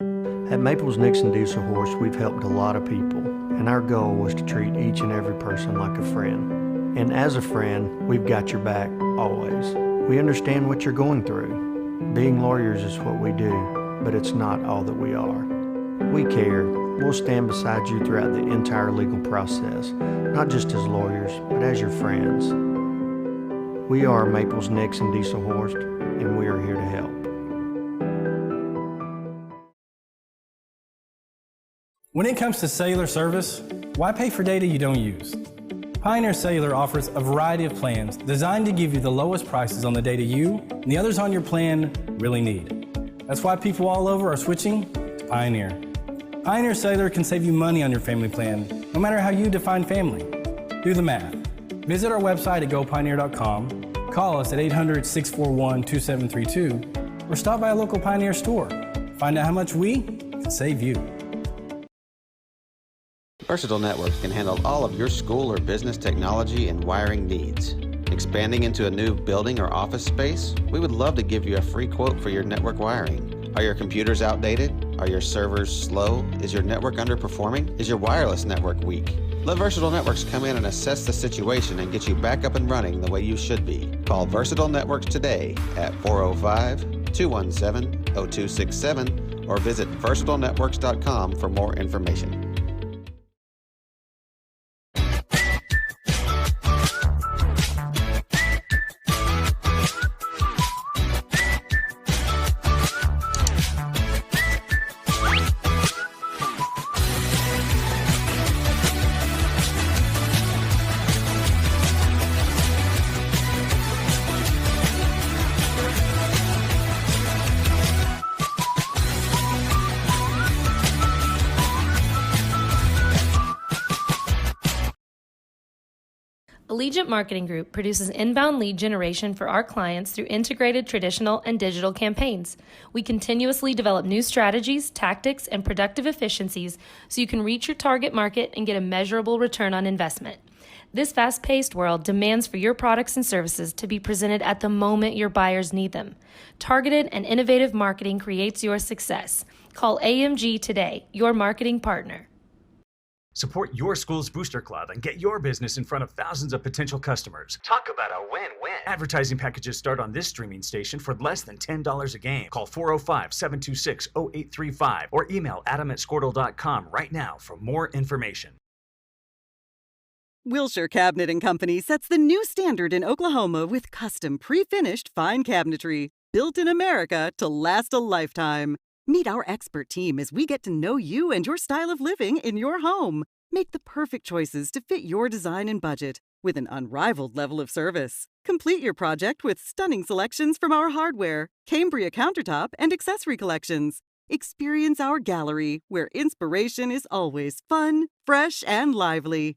At Maples Nixon Diesel Horse, we've helped a lot of people, and our goal was to treat each and every person like a friend. And as a friend, we've got your back always. We understand what you're going through. Being lawyers is what we do, but it's not all that we are. We care. We'll stand beside you throughout the entire legal process, not just as lawyers, but as your friends. We are Maples Nixon Diesel Horse, and we are here to help. When it comes to cellular service, why pay for data you don't use? Pioneer Cellular offers a variety of plans designed to give you the lowest prices on the data you and the others on your plan really need. That's why people all over are switching to Pioneer. Pioneer Cellular can save you money on your family plan, no matter how you define family. Do the math. Visit our website at gopioneer.com, call us at 800-641-2732, or stop by a local Pioneer store. Find out how much we can save you. Versatile Networks can handle all of your school or business technology and wiring needs. Expanding into a new building or office space? We would love to give you a free quote for your network wiring. Are your computers outdated? Are your servers slow? Is your network underperforming? Is your wireless network weak? Let Versatile Networks come in and assess the situation and get you back up and running the way you should be. Call Versatile Networks today at 405-217-0267 or visit versatilenetworks.com for more information. Allegiant Marketing Group produces inbound lead generation for our clients through integrated traditional and digital campaigns. We continuously develop new strategies, tactics, and productive efficiencies so you can reach your target market and get a measurable return on investment. This fast-paced world demands for your products and services to be presented at the moment your buyers need them. Targeted and innovative marketing creates your success. Call AMG today, your marketing partner. Support your school's booster club and get your business in front of thousands of potential customers. Talk about a win-win. Advertising packages start on this streaming station for less than $10 a game. Call 405-726-0835 or email adam@squirtle.com right now for more information. Wilshire Cabinet and Company sets the new standard in Oklahoma with custom pre-finished fine cabinetry built in America to last a lifetime. Meet our expert team as we get to know you and your style of living in your home. Make the perfect choices to fit your design and budget with an unrivaled level of service. Complete your project with stunning selections from our hardware, Cambria countertop, and accessory collections. Experience our gallery, where inspiration is always fun, fresh, and lively.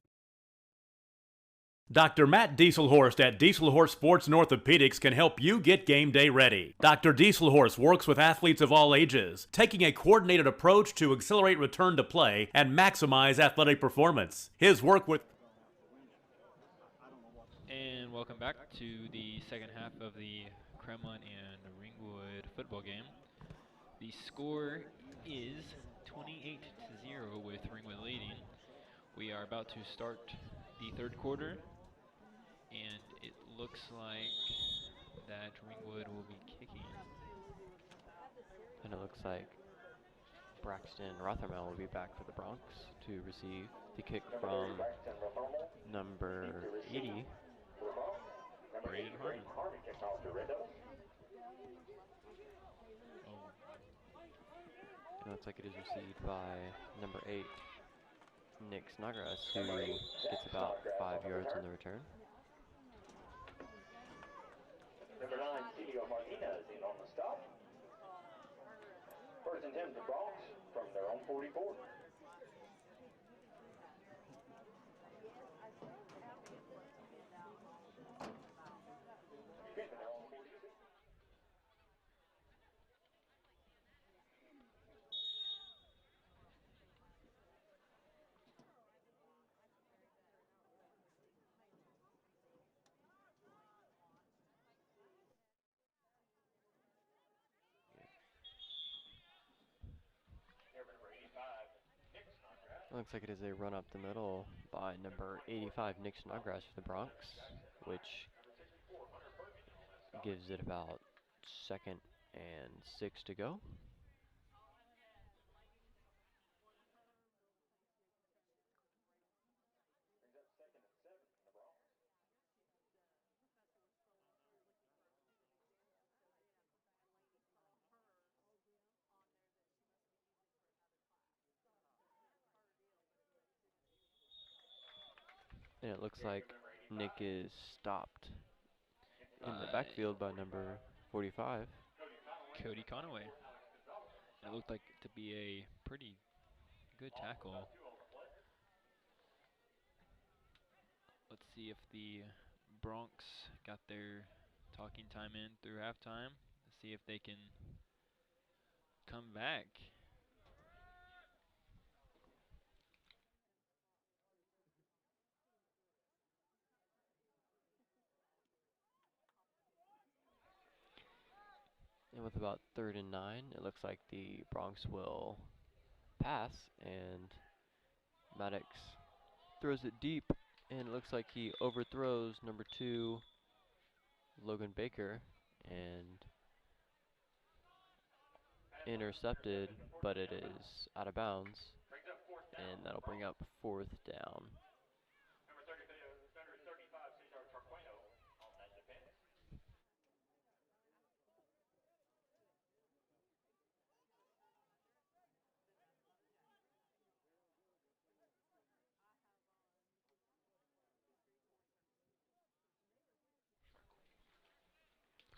Dr. Matt Dieselhorst at Dieselhorst Sports and Orthopedics can help you get game day ready. Dr. Dieselhorst works with athletes of all ages, taking a coordinated approach to accelerate return to play and maximize athletic performance. His work with... And welcome back to the second half of the Cremont and Ringwood football game. The score is 28-0 with Ringwood leading. We are about to start the third quarter, and it looks like that Ringwood will be kicking. And it looks like Braxton Rothermel will be back for the Bronx to receive the kick from number 80, Braden Harmon. It looks like it is received by number 8, Nick Snodgrass, who gets about 5 yards on the return. Number 9, Celio Martinez in on the stop. First and 10 for Bronx from their own 44. Looks like it is a run up the middle by number 85, Nick Snodgrass for the Bronx, which gives it about 2nd and 6 to go. And it looks like Nick is stopped in the backfield by number 45. Cody Conaway. It looked like to be a pretty good tackle. Let's see if the Bronx got their talking time in through halftime. Let's see if they can come back. And with about 3rd and 9, it looks like the Bronx will pass, and Maddox throws it deep, and it looks like he overthrows number 2, Logan Baker, and intercepted, but it is out of bounds, and that'll bring up 4th down.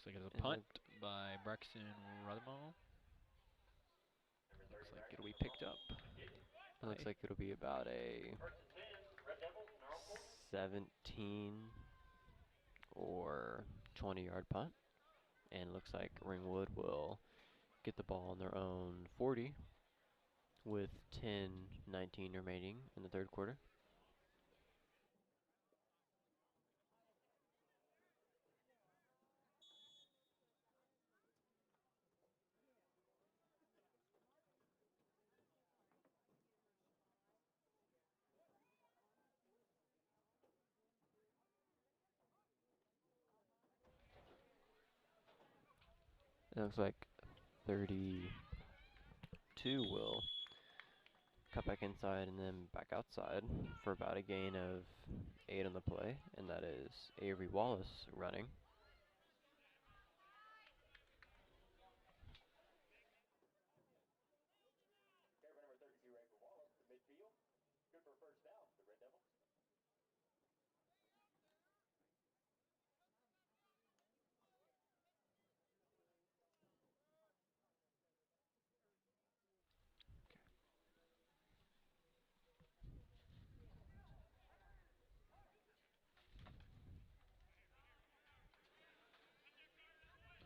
Looks like it's a punt by Braxton Rothermel. Looks like it'll be picked up. It looks like it'll be about a 17 or 20-yard punt. And looks like Ringwood will get the ball on their own 40 with 10:19 remaining in the third quarter. It looks like 32 will cut back inside and then back outside for about a gain of 8 on the play, and that is Avery Wallace running. Carry number 32, Avery Wallace, to midfield. Good for first down, the Red Devils.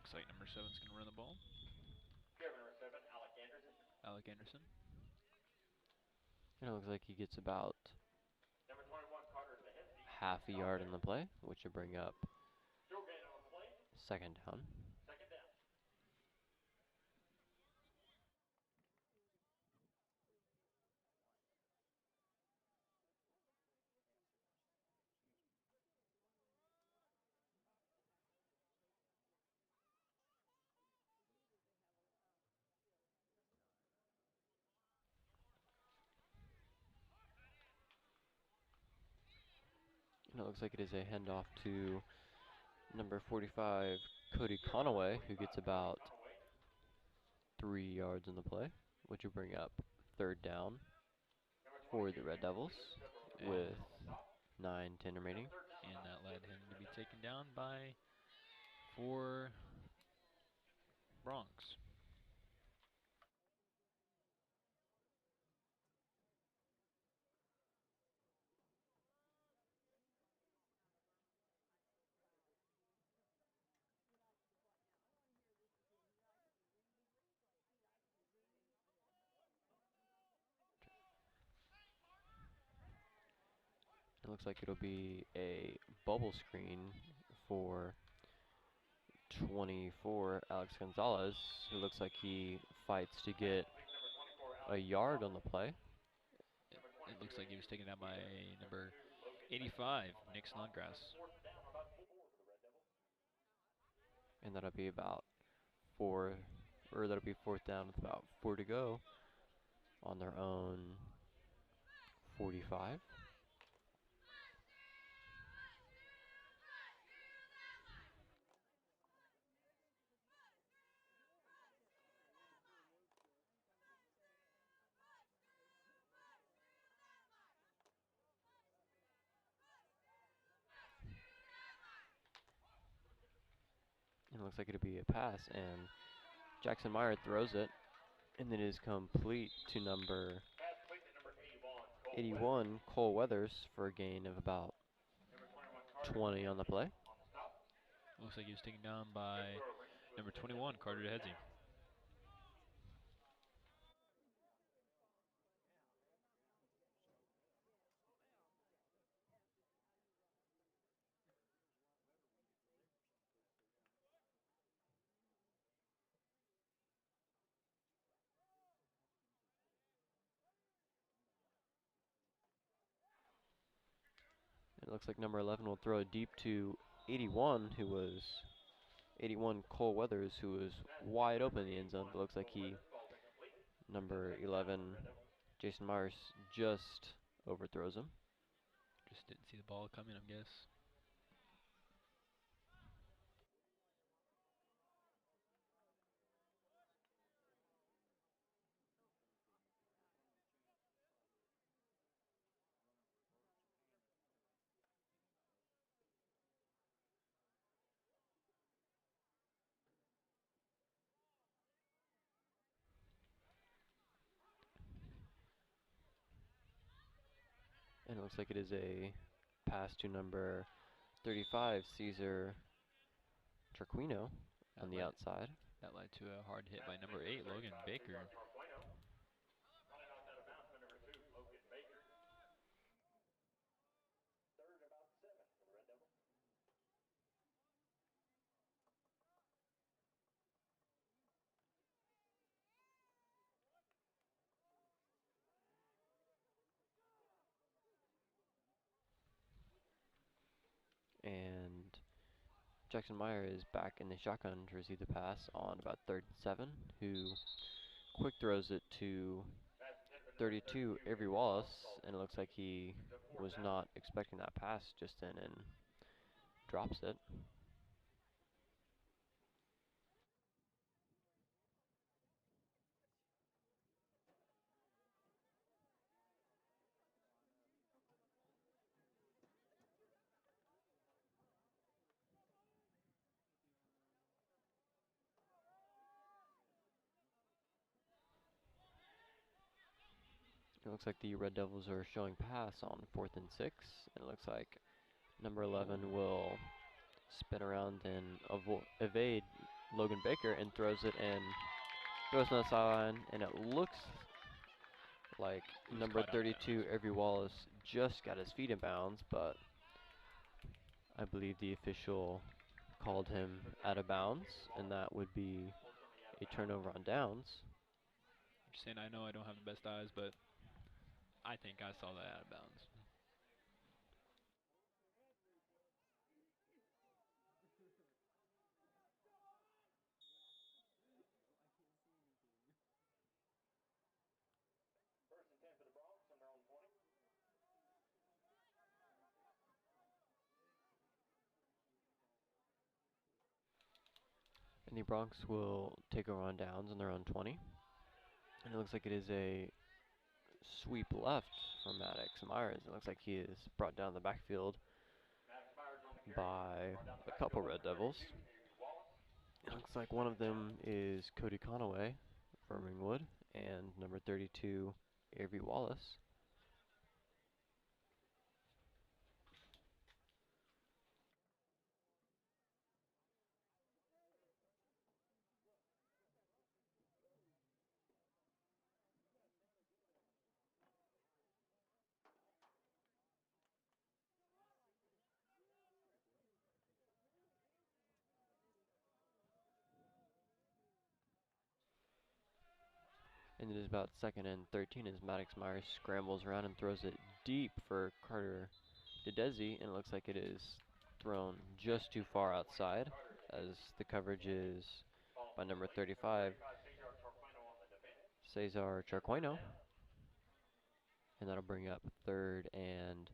Looks like number 7's going to run the ball. Carry number 7, Alec Anderson. Alec Anderson. And it looks like he gets about Number 21, Carter Zahensky. half a yard in the play, which would bring up Short gain on the play. second down. Second down. And it looks like it is a handoff to number 45, Cody Conaway, who gets about 3 yards in the play, which would bring up third down for the Red Devils with 9:10 remaining. And that led him to be taken down by 4 Bronx. It looks like it'll be a bubble screen for 24, Alex Gonzalez, who looks like he fights to get a yard on the play. It looks like he was taken down by number 85, Nick Snodgrass. And that'll be about that'll be fourth down with about 4 to go on their own 45. And it looks like it'll be a pass, and Jackson Meyer throws it, and it is complete to number 81, Cole Weathers, for a gain of about 20 on the play. Looks like he was taken down by number 21, Carter DeHedsey. It looks like number 11 will throw it deep to 81, Cole Weathers, who was wide open in the end zone. But looks like number 11, Jason Myers, just overthrows him. Just didn't see the ball coming, I guess. And it looks like it is a pass to number 35, Caesar Turquino on the outside. That led to a hard hit by number 8, Logan Baker. And Jackson Meyer is back in the shotgun to receive the pass on about 3rd and 7, who quick throws it to 32, Avery Wallace, and it looks like he was not expecting that pass just then and drops it. It looks like the Red Devils are showing pass on 4th and 6. And it looks like number 11 will spin around and evade Logan Baker and throws it and goes on the sideline. And it looks like number 32, Avery Wallace, just got his feet in bounds, but I believe the official called him out of bounds, and that would be a turnover on downs. Just saying, I know I don't have the best eyes, but I think I saw that out of bounds. First and 10 for the Bronx on their own 20. And the Bronx will take over on downs on their own 20. And it looks like it is a sweep left from Maddox Myers. It looks like he is brought down the backfield by a couple Red Devils. It looks like one of them is Cody Conaway from Ringwood and number 32, Avery Wallace. And it is about 2nd and 13 as Maddox Myers scrambles around and throws it deep for Carter DeDesi, and it looks like it is thrown just too far outside as the coverage is by number 35, Cesar Charqueno. And that'll bring up 3rd and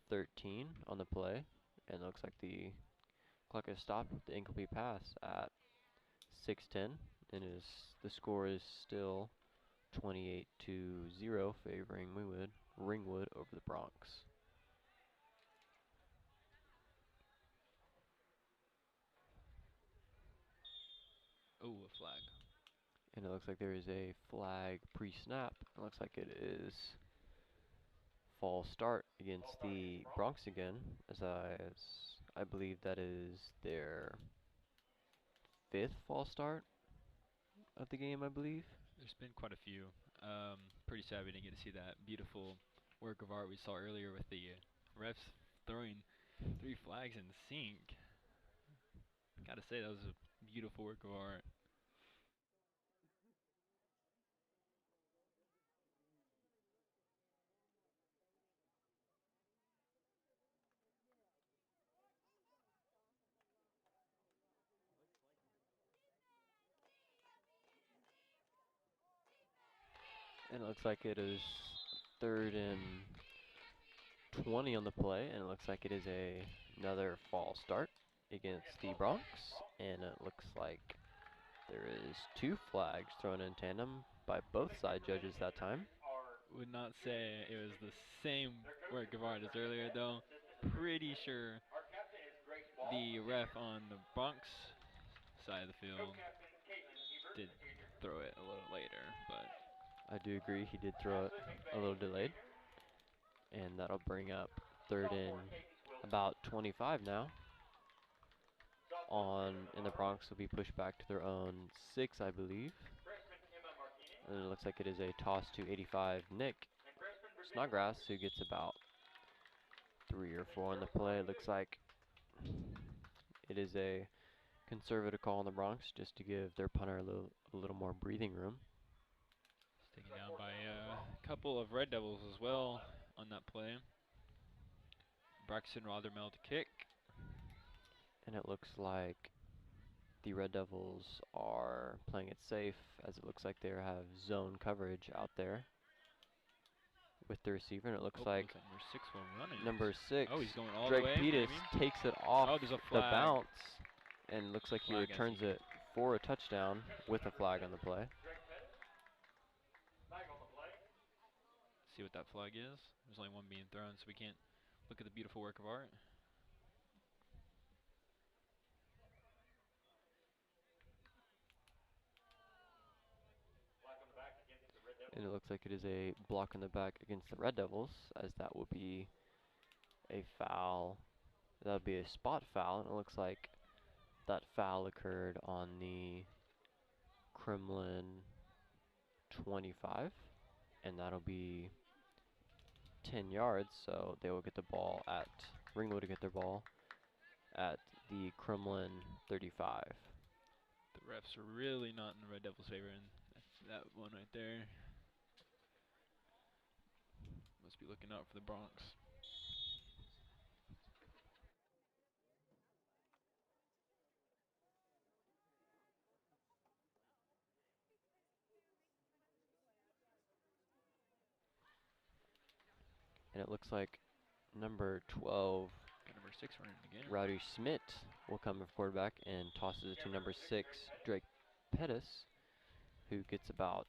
13 on the play, and it looks like the clock is stopped with the incomplete pass at 6:10, and the score is still 28-0 favoring Ringwood over the Bronx. Oh, a flag. And it looks like there is a flag pre-snap. It looks like it is false start against the Bronx again, as I believe that is their 5th false start of the game, I believe. There's been quite a few. Pretty sad we didn't get to see that beautiful work of art we saw earlier with the refs throwing 3 flags in sync. Gotta say, that was a beautiful work of art. And it looks like it is 3rd and 20 on the play, and it looks like it is another false start against the Bronx, and it looks like there is 2 flags thrown in tandem by both side judges that time. Would not say it was the same work of art as earlier, though. Pretty sure the ref on the Bronx side of the field did throw it a little later, but I do agree he did throw it a little delayed. And that'll bring up 3rd and about 25 now. In the Bronx will be pushed back to their own 6, I believe. And it looks like it is a toss to 85 Nick Snodgrass, who gets about 3 or 4 on the play. It looks like it is a conservative call in the Bronx just to give their punter a little more breathing room. It's taken down by a couple of Red Devils as well on that play. Braxton Rothermel to kick. And it looks like the Red Devils are playing it safe, as it looks like they have zone coverage out there with the receiver. And it looks like number 6 will run it. Number 6, oh, he's going all Drake the way, Pettis, maybe? takes it off there's a the flag. bounce, and looks like he Flag, returns it for a touchdown with a flag on the play. See what that flag is. There's only one being thrown, so we can't look at the beautiful work of art. And it looks like it is a block in the back against the Red Devils, as that will be a foul. That would be a spot foul, and it looks like that foul occurred on the Kremlin 25, and that'll be 10 yards, so they will get the ball at, Ringwood to get their ball at the Kremlin 35. The refs are really not in the Red Devils' favor, and that one right there. Must be looking out for the Bronx. And it looks like number 12, number 6 running again. Rowdy Schmidt will come for quarterback and tosses it to number 6, Drake Pettis, who gets about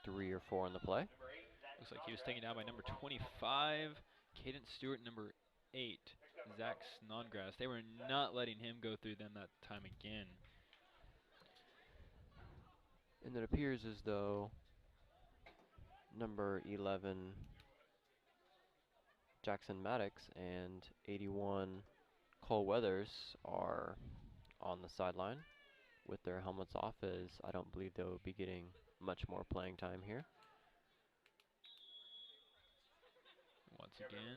3 or 4 on the play. Looks like he was taken down by number 25, Cadence Stewart, number 8, Zach Snodgrass. They were not letting him go through them that time again. And it appears as though number 11, Jackson Maddox, and 81, Cole Weathers are on the sideline with their helmets off, as I don't believe they will be getting much more playing time here. Once again,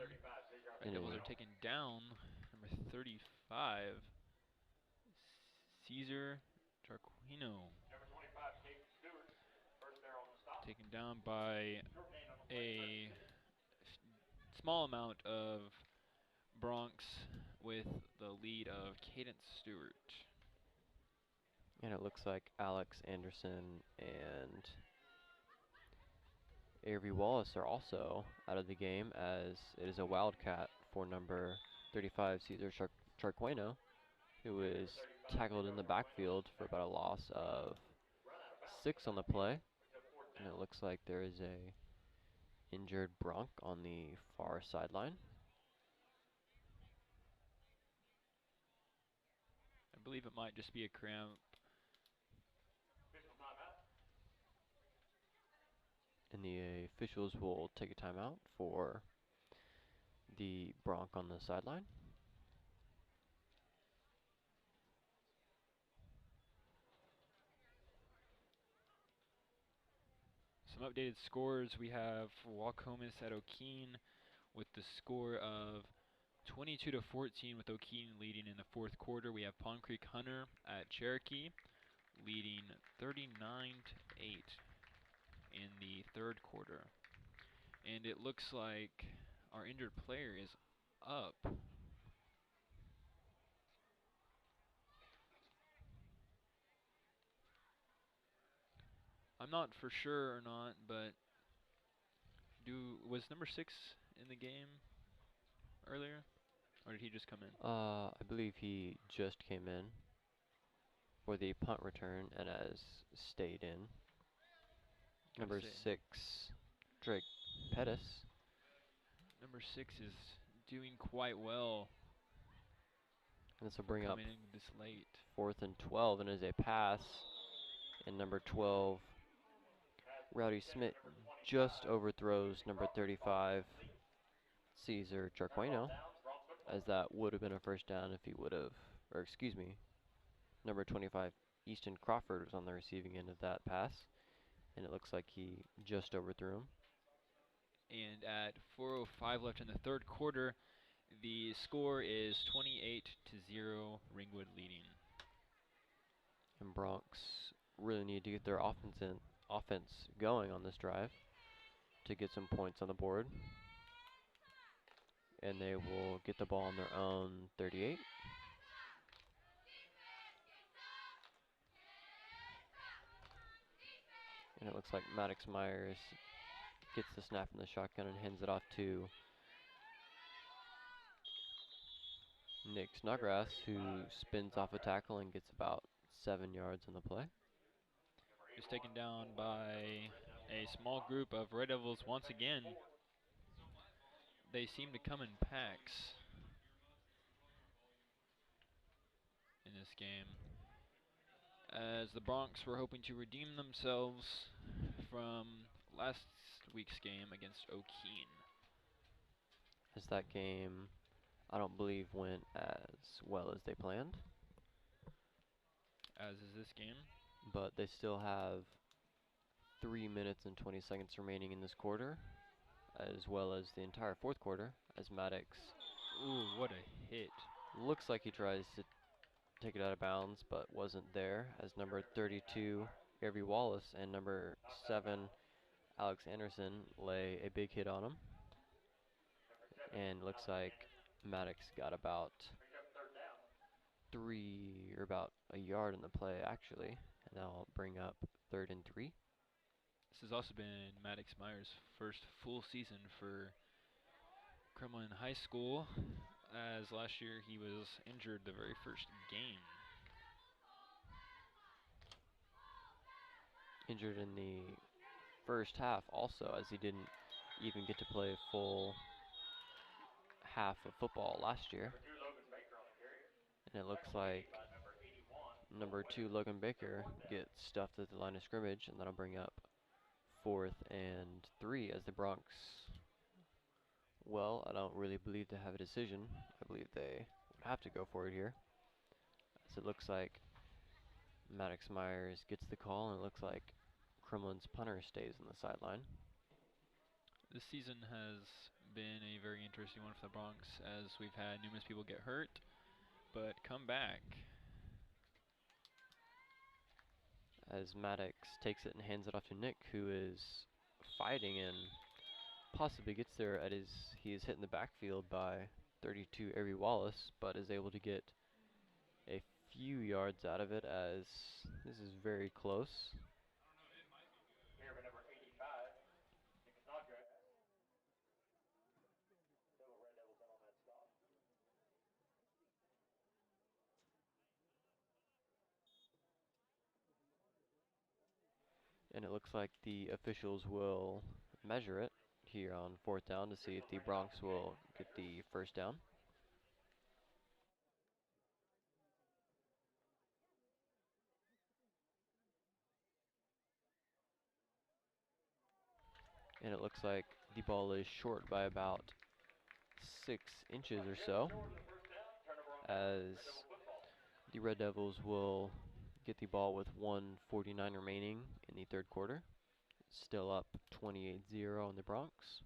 Red Devils are taken down. Number 35, Caesar Tarquino. Taken down by a small amount of Bronx with the lead of Cadence Stewart. And it looks like Alex Anderson and Avery Wallace are also out of the game, as it is a wildcat for number 35, Caesar Tarquino, who is tackled in the backfield for about a loss of 6 on the play. And it looks like there is a injured Bronc on the far sideline. I believe it might just be a cramp. And the officials will take a timeout for the Bronc on the sideline. Some updated scores. We have Waukomis at O'Keene with the score of 22-14, with O'Keene leading in the 4th quarter. We have Pond Creek Hunter at Cherokee leading 39-8 in the 3rd quarter. And it looks like our injured player is up. I'm not for sure or not, but was number 6 in the game earlier, or did he just come in? I believe he just came in for the punt return and has stayed in. Number 6, Drake Pettis. Number 6 is doing quite well. And this will bring up in this late. 4th and 12, and is a pass. And number 12, Rowdy Schmidt, just overthrows number 35, Caesar Charqueno, as that would have been a first down if he would have, or excuse me, number 25 Easton Crawford was on the receiving end of that pass, and it looks like he just overthrew him. And at 4:05 left in the third quarter, the score is 28-0, Ringwood leading. And Bronx really need to get their offense going on this drive to get some points on the board. And they will get the ball on their own 38. And it looks like Maddox Myers gets the snap from the shotgun and hands it off to Nick Snodgrass, who spins off a tackle and gets about 7 yards on the play. Just taken down by a small group of Red Devils once again. They seem to come in packs in this game, as the Bronx were hoping to redeem themselves from last week's game against O'Keene. As that game, I don't believe, went as well as they planned. As is this game. But they still have 3 minutes and 20 seconds remaining in this quarter, as well as the entire fourth quarter, as Maddox... Ooh, what a hit. Looks like he tries to take it out of bounds, but wasn't there, as number 32, Avery Wallace, and number 7, Alex Anderson, lay a big hit on him. And looks like Maddox got about about a yard in the play, actually. And that'll bring up 3rd and 3. This has also been Maddox Myers' first full season for Kremlin High School, as last year he was injured the very first game. Injured in the first half also, as he didn't even get to play a full half of football last year. And it looks like number 2, Logan Baker, gets stuffed at the line of scrimmage, and that'll bring up 4th and 3 as the Bronx, well, I don't really believe they have a decision. I believe they would have to go for it here. As it looks like Maddox Myers gets the call, and it looks like Kremlin's punter stays on the sideline. This season has been a very interesting one for the Bronx, as we've had numerous people get hurt, but come back. As Maddox takes it and hands it off to Nick, who is fighting and possibly gets there at he is hit in the backfield by 32 Avery Wallace, but is able to get a few yards out of it, as this is very close. And it looks like the officials will measure it here on 4th down to see if the Bronx will get the first down. And it looks like the ball is short by about 6 inches or so, as the Red Devils will get the ball with 1:49 remaining in the third quarter. Still up 28-0 on the Bronx.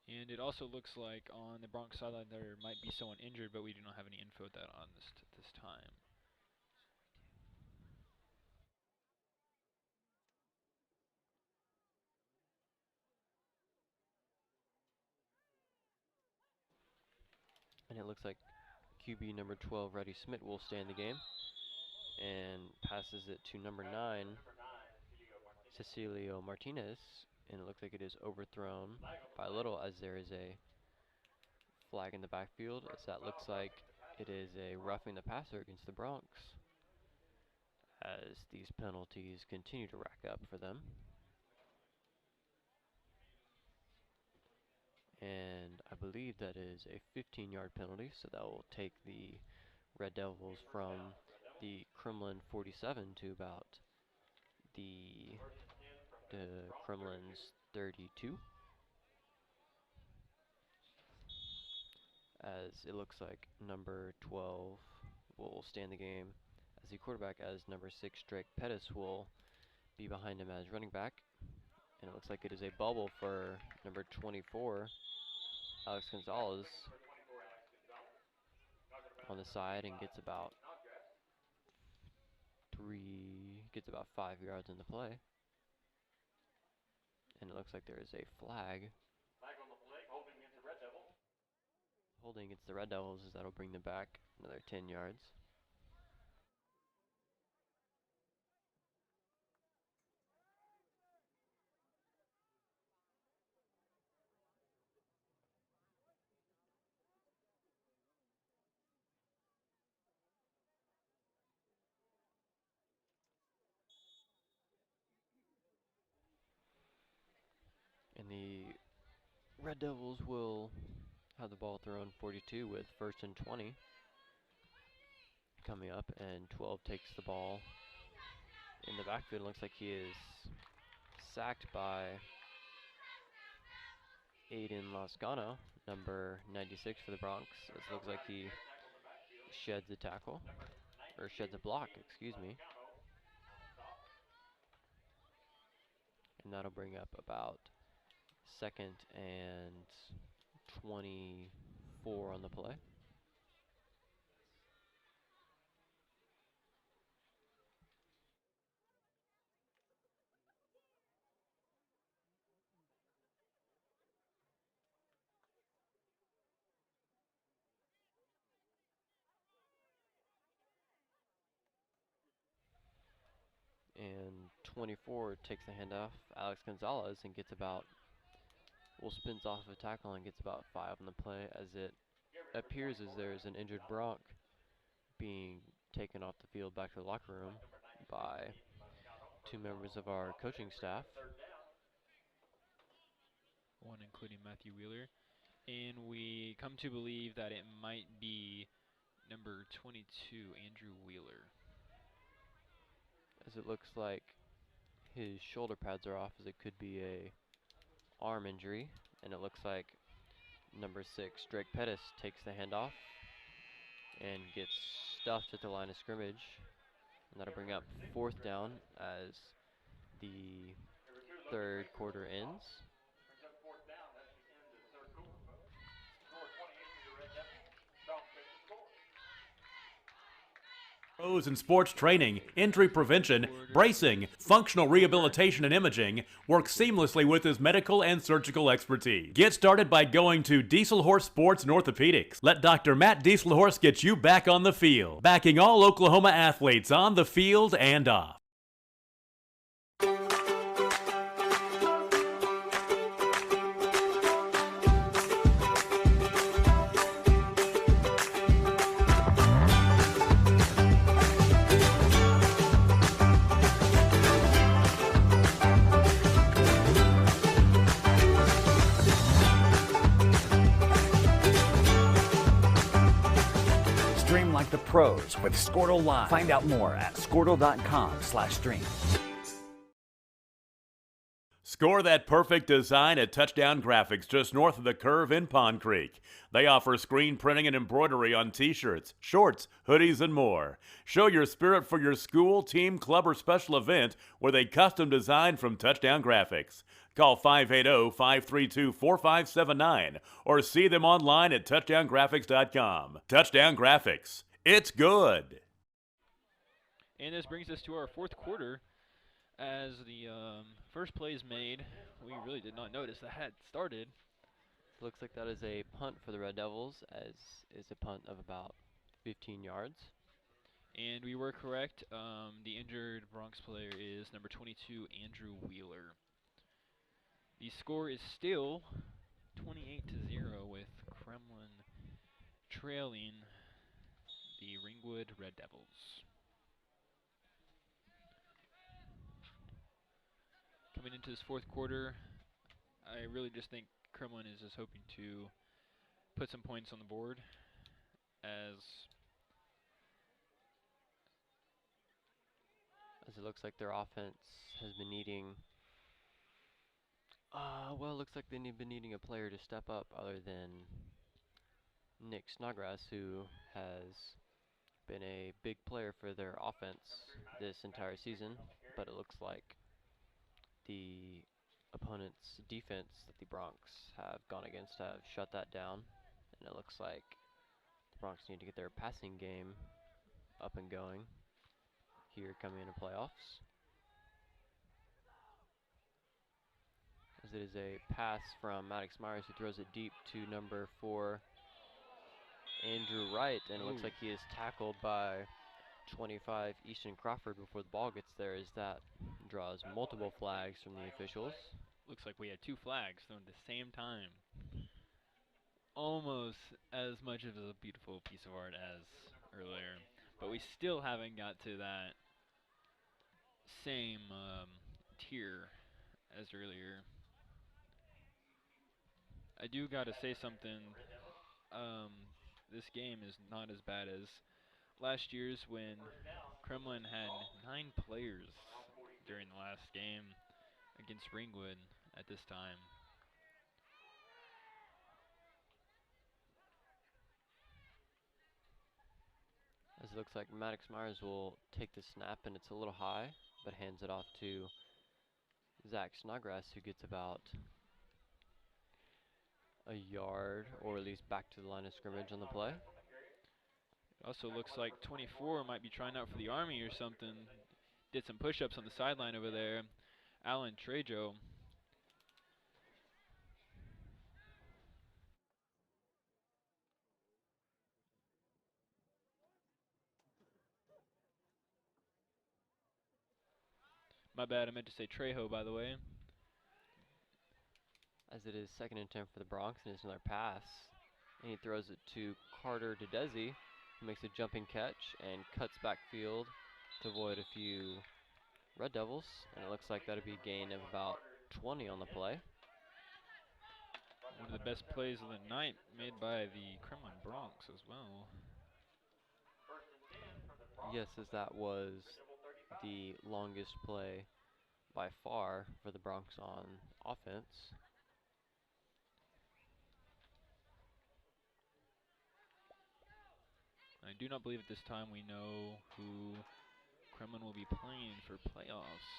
And it also looks like on the Bronx sideline there might be someone injured, but we do not have any info of that on this time. And it looks like QB number 12, Reddy Smith, will stay in the game and passes it to number 9, Cecilio Martinez, and it looks like it is overthrown by a little, as there is a flag in the backfield, as that looks like it is a roughing the passer against the Bronx, as these penalties continue to rack up for them. And I believe that is a 15-yard penalty, so that will take the Red Devils from the Kremlin 47 to about the Kremlin's 32. as it looks like number 12 will stay in the game as the quarterback, as number 6 Drake Pettis will be behind him as running back. And it looks like it is a bubble for number 24, Alex Gonzalez, on the side, and gets about 5 yards in the play. And it looks like there is a flag. Holding against the Red Devils, as that'll bring them back another 10 yards. And the Red Devils will have the ball at their own 42 with 1st and 20 coming up, and 12 takes the ball in the backfield. Looks like he is sacked by Aiden Lascano, number 96 for the Bronx. It looks like he sheds a tackle, or sheds a block, excuse me. And that'll bring up about 2nd and 24 on the play. And 24 takes the handoff, Alex Gonzalez, and gets about, spins off of a tackle and gets about 5 on the play, as it appears as there's an injured Bronc being taken off the field back to the locker room by 2 members of our coaching staff. One including Matthew Wheeler. And we come to believe that it might be number 22, Andrew Wheeler. As it looks like his shoulder pads are off, as it could be a arm injury. And it looks like number 6, Drake Pettis, takes the handoff and gets stuffed at the line of scrimmage. And that'll bring up 4th down as the 3rd quarter ends. Pros in sports training, injury prevention, bracing, functional rehabilitation, and imaging work seamlessly with his medical and surgical expertise. Get started by going to Dieselhorse Sports and Orthopedics. Let Dr. Matt Dieselhorse get you back on the field, backing all Oklahoma athletes on the field and off. Stream like the pros with Squirtle Live. Find out more at squirtle.com/stream. Score that perfect design at Touchdown Graphics, just north of the curve in Pond Creek. They offer screen printing and embroidery on t-shirts, shorts, hoodies, and more. Show your spirit for your school, team, club, or special event with a custom design from Touchdown Graphics. Call 580-532-4579 or see them online at touchdowngraphics.com. Touchdown Graphics. It's good. And this brings us to our 4th quarter. As the first play is made, we really did not notice the hat started. Looks like that is a punt for the Red Devils, as is a punt of about 15 yards. And we were correct. The injured Bronx player is number 22, Andrew Wheeler. The score is still 28-0 with Kremlin trailing the Ringwood Red Devils. Coming into this 4th quarter, I really just think Kremlin is just hoping to put some points on the board, as it looks like their offense has been needing, it looks like they've been needing a player to step up other than Nick Snodgrass, who has been a big player for their offense this entire season, but it looks like the opponent's defense that the Bronx have gone against have shut that down, and it looks like the Bronx need to get their passing game up and going here coming into playoffs. As it is a pass from Maddox Myers, who throws it deep to number 4, Andrew Wright, and it looks like he is tackled by 25 Easton Crawford before the ball gets there, as that draws multiple flags from the officials. Looks like we had 2 flags thrown at the same time. Almost as much of a beautiful piece of art as earlier, but we still haven't got to that same tier as earlier. I do gotta say something. This game is not as bad as last year's, when Kremlin had 9 players during the last game against Ringwood at this time. As it looks like Maddox Myers will take the snap, and it's a little high, but hands it off to Zach Snodgrass, who gets about a yard, or at least back to the line of scrimmage on the play. It also looks like 24 might be trying out for the Army or something. Did some push-ups on the sideline over there. Alan Trejo. My bad, I meant to say Trejo, by the way. As it is 2nd and 10 for the Bronx, and it's another pass. And he throws it to Carter Dedesi, who makes a jumping catch and cuts backfield to avoid a few Red Devils. And it looks like that'll be a gain of about 20 on the play. One of the best plays of the night made by the Kremlin Bronx as well. Yes, as that was the longest play by far for the Bronx on offense. I do not believe at this time we know who Kremlin will be playing for playoffs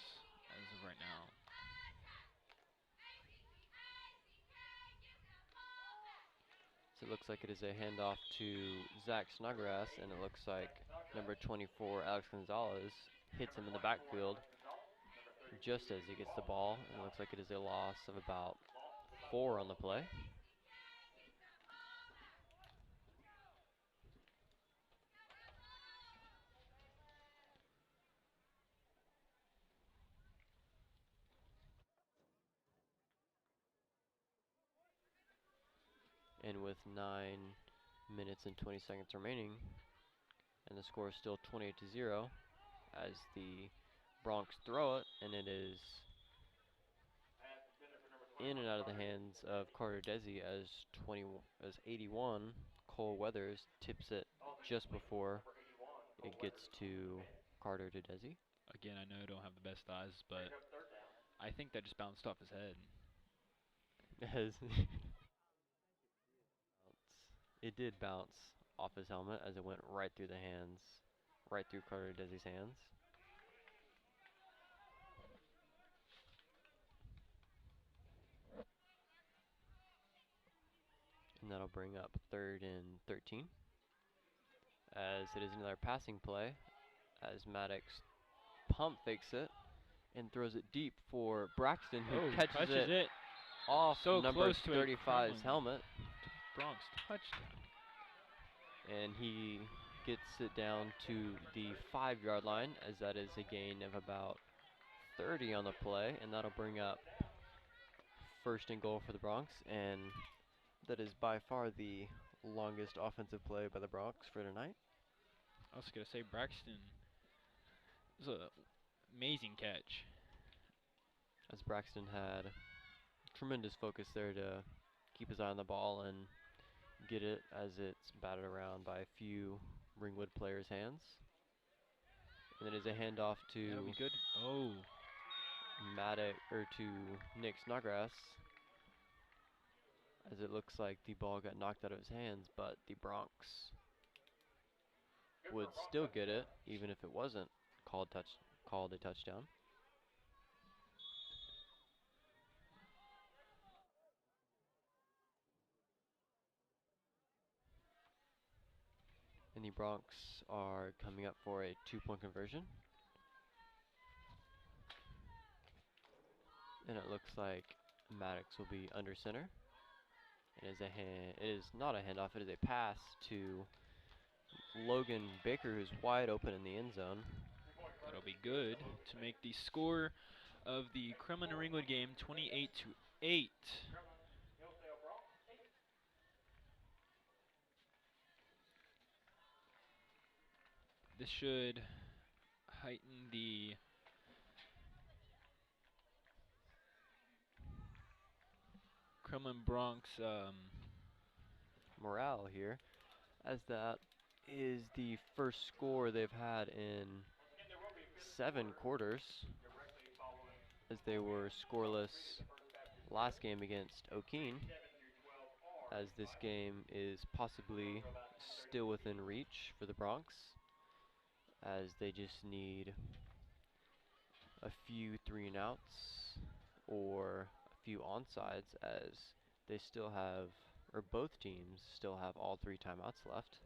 as of right now. So it looks like it is a handoff to Zach Snodgrass, and it looks like number 24, Alex Gonzalez, hits him in the backfield just as he gets the ball, and it looks like it is a loss of about 4 on the play. And with 9 minutes and 20 seconds remaining, and the score is still 28-0, as the Bronx throw it, and it is in and out of the hands of Carter Desi, as 81, Cole Weathers tips it just before it gets to Carter Desi. Again, I know I don't have the best eyes, but I think that just bounced off his head. It did bounce off his helmet as it went right through the hands, right through Carter Desi's hands. And that'll bring up 3rd and 13. As it is another passing play, as Maddox pump fakes it and throws it deep for Braxton, who catches it off number 35's helmet. Bronx touchdown. And he gets it down to the 5-yard line, as that is a gain of about 30 on the play, and that'll bring up 1st and goal for the Bronx, and that is by far the longest offensive play by the Bronx for tonight. I was going to say Braxton. It was an amazing catch. As Braxton had tremendous focus there to keep his eye on the ball and get it as it's batted around by a few Ringwood players' hands. And it is a handoff to That'll be good. Maddox, or to Nick Snodgrass, as it looks like the ball got knocked out of his hands, but the Bronx would still get it even if it wasn't called a touchdown. And the Bronx are coming up for a 2-point conversion. And it looks like Maddox will be under center. It is not a handoff, it is a pass to Logan Baker, who's wide open in the end zone. That'll be good to make the score of the Kremlin and Ringwood game 28-8. This should heighten the Kremlin Bronx morale here, as that is the first score they've had in 7 quarters, as they were scoreless last game against O'Keene, as this game is possibly still within reach for the Bronx, as they just need a few 3-and-outs or a few onsides, as they still have, or both teams still have all 3 timeouts left.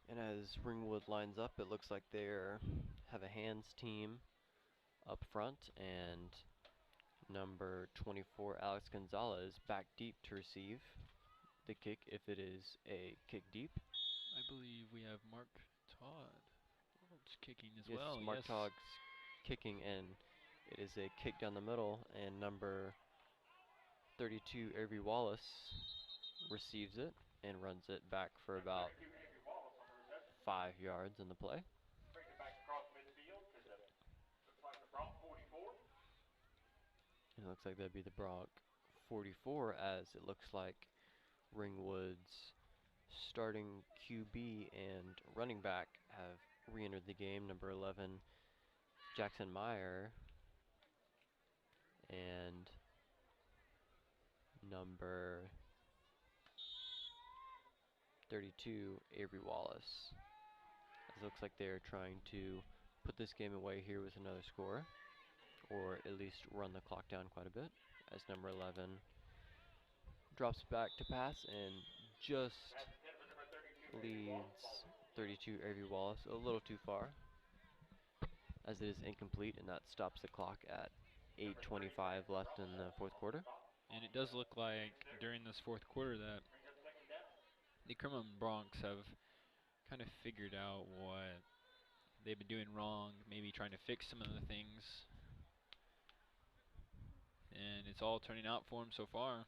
And as Ringwood lines up, it looks like they have a hands team up front, and number 24, Alex Gonzalez, back deep to receive the kick if it is a kick deep. I believe we have Mark Todd kicking as yes, well. Mark Todd's kicking, and it is a kick down the middle, and number 32, Avery Wallace, receives it and runs it back for about 5 yards in the play. And it looks like that'd be the Bronx 44, as it looks like Ringwood's starting QB and running back have re-entered the game. Number 11, Jackson Meyer, and number 32, Avery Wallace. It looks like they're trying to put this game away here with another score, or at least run the clock down quite a bit, as number 11 drops back to pass and just leads 32, Avery Wallace, a little too far, as it is incomplete, and that stops the clock at 8:25 left in the fourth quarter. And it does look like during this fourth quarter that the Kremlin Bronx have kind of figured out what they've been doing wrong, maybe trying to fix some of the things, and it's all turning out for them so far.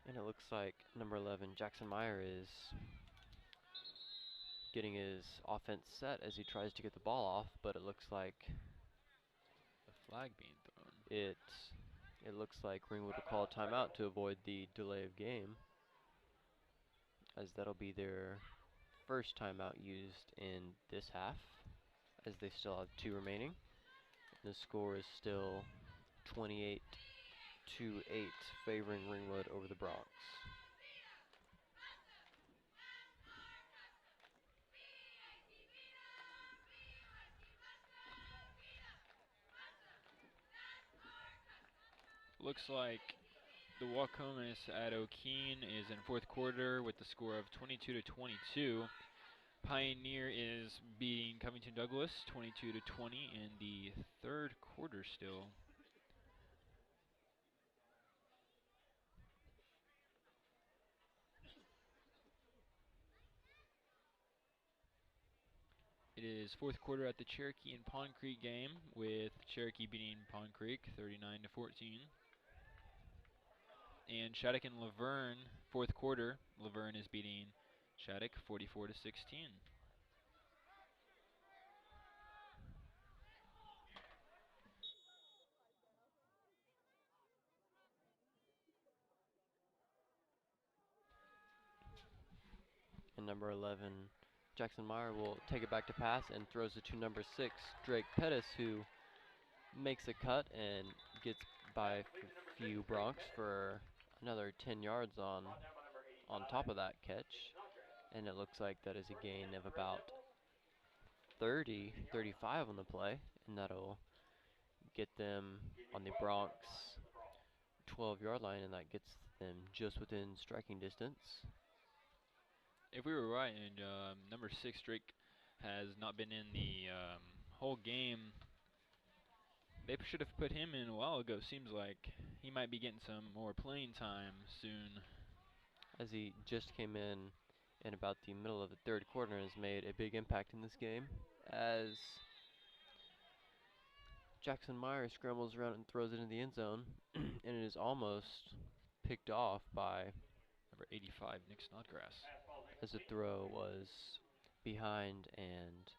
And it looks like number 11, Jackson Meyer, is getting his offense set as he tries to get the ball off, but it looks like a flag being thrown. It looks like Ringwood will call a timeout to avoid the delay of game, as that'll be their first timeout used in this half, as they still have 2 remaining. The score is still 28-8 favoring Ringwood over the Bronx. Looks like the Waukomis at O'Keene is in fourth quarter with the score of 22-22. Pioneer is beating Covington Douglas 22-20 in the third quarter still. It is fourth quarter at the Cherokee and Pond Creek game, with Cherokee beating Pond Creek 39-14. And Shattuck and Laverne, fourth quarter, Laverne is beating Shattuck 44-16. And number 11, Jackson Meyer, will take it back to pass and throws it to number 6, Drake Pettis, who makes a cut and gets by a few Bronx for another 10 yards on top of that catch. And it looks like that is a gain of about 35 on the play, and that'll get them on the Bronx 12-yard line, and that gets them just within striking distance. If we were right, and number 6 Drake has not been in the whole game, they should have put him in a while ago. Seems like he might be getting some more playing time soon, as he just came in about the middle of the third quarter and has made a big impact in this game, as Jackson Meyer scrambles around and throws it in the end zone, and it is almost picked off by number 85, Nick Snodgrass, as the throw was behind and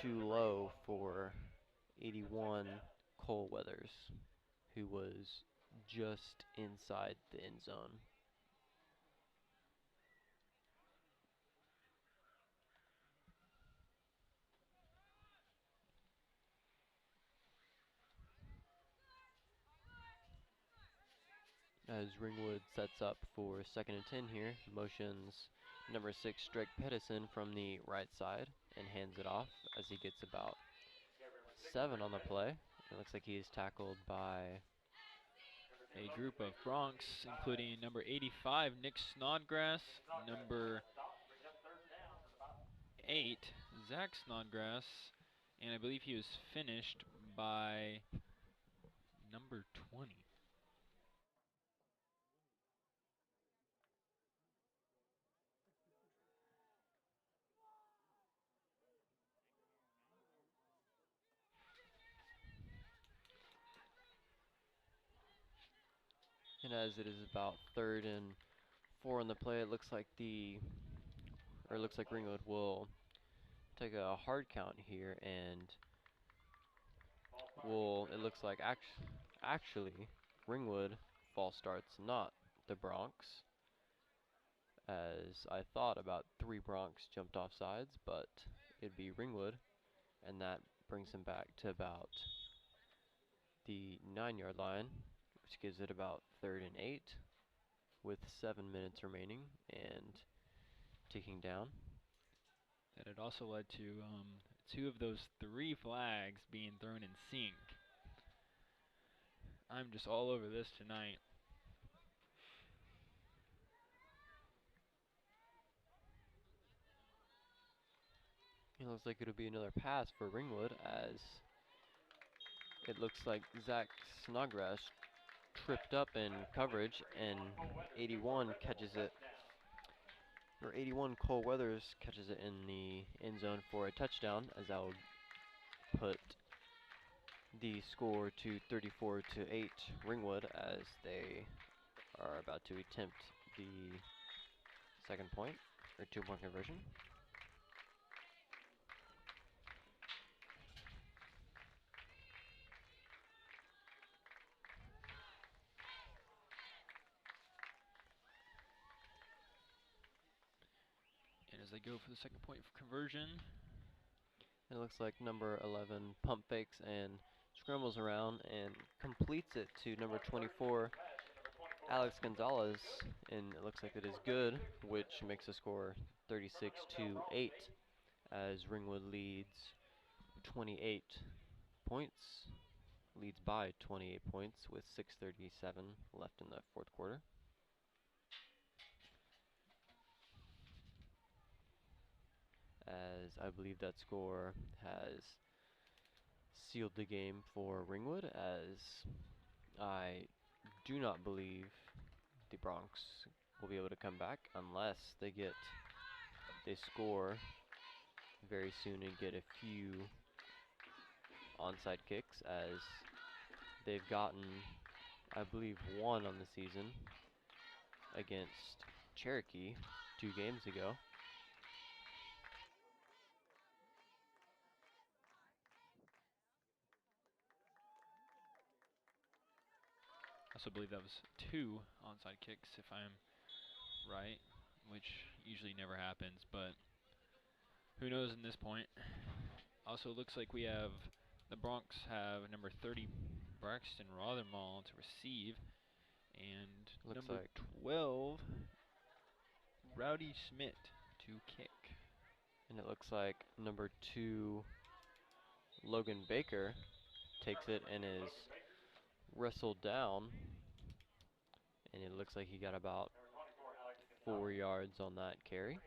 too low for 81 Cole Weathers, who was just inside the end zone. As Ringwood sets up for 2nd and 10 here, motions number 6 Drake Pettison from the right side and hands it off as he gets about 7 on the play. It looks like he is tackled by a group of Bronx, including number 85 Nick Snodgrass, number 8 Zach Snodgrass, and I believe he was finished by number 20. And as it is about 3rd and 4 on the play, it looks like Ringwood will take a hard count here, and it looks like actually Ringwood false starts, not the Bronx, as I thought about 3 Bronx jumped off sides, but it'd be Ringwood, and that brings him back to about the 9-yard line, which gives it about 3rd and 8 with 7 minutes remaining and ticking down. And it also led to 2 of those 3 flags being thrown in sync. I'm just all over this tonight. It looks like it'll be another pass for Ringwood, as it looks like Zach Snodgrass tripped up in coverage, and 81 catches it, or 81 Cole Weathers catches it in the end zone for a touchdown, as that will put the score to 34-8 Ringwood, as they are about to attempt the 2nd point, or 2-point conversion. And as they go for the 2nd point for conversion, it looks like number 11 pump fakes and scrambles around and completes it to number 24, Alex Gonzalez, and it looks like it is good, which makes the score 36-8, as Ringwood leads 28 points, leads by 28 points with 6:37 left in the 4th quarter. As I believe that score has sealed the game for Ringwood, as I do not believe the Bronx will be able to come back unless they score very soon and get a few onside kicks, as they've gotten, I believe, 1 on the season against Cherokee 2 games ago. I also believe that was 2 onside kicks, if I'm right, which usually never happens, but who knows in this point. Also looks like we have the Bronx have number 30 Braxton Rothermall to receive, and Looks number like 12 Rowdy Schmidt to kick. And it looks like number 2 Logan Baker takes it and is wrestled down, and it looks like he got about 4 yards on that carry,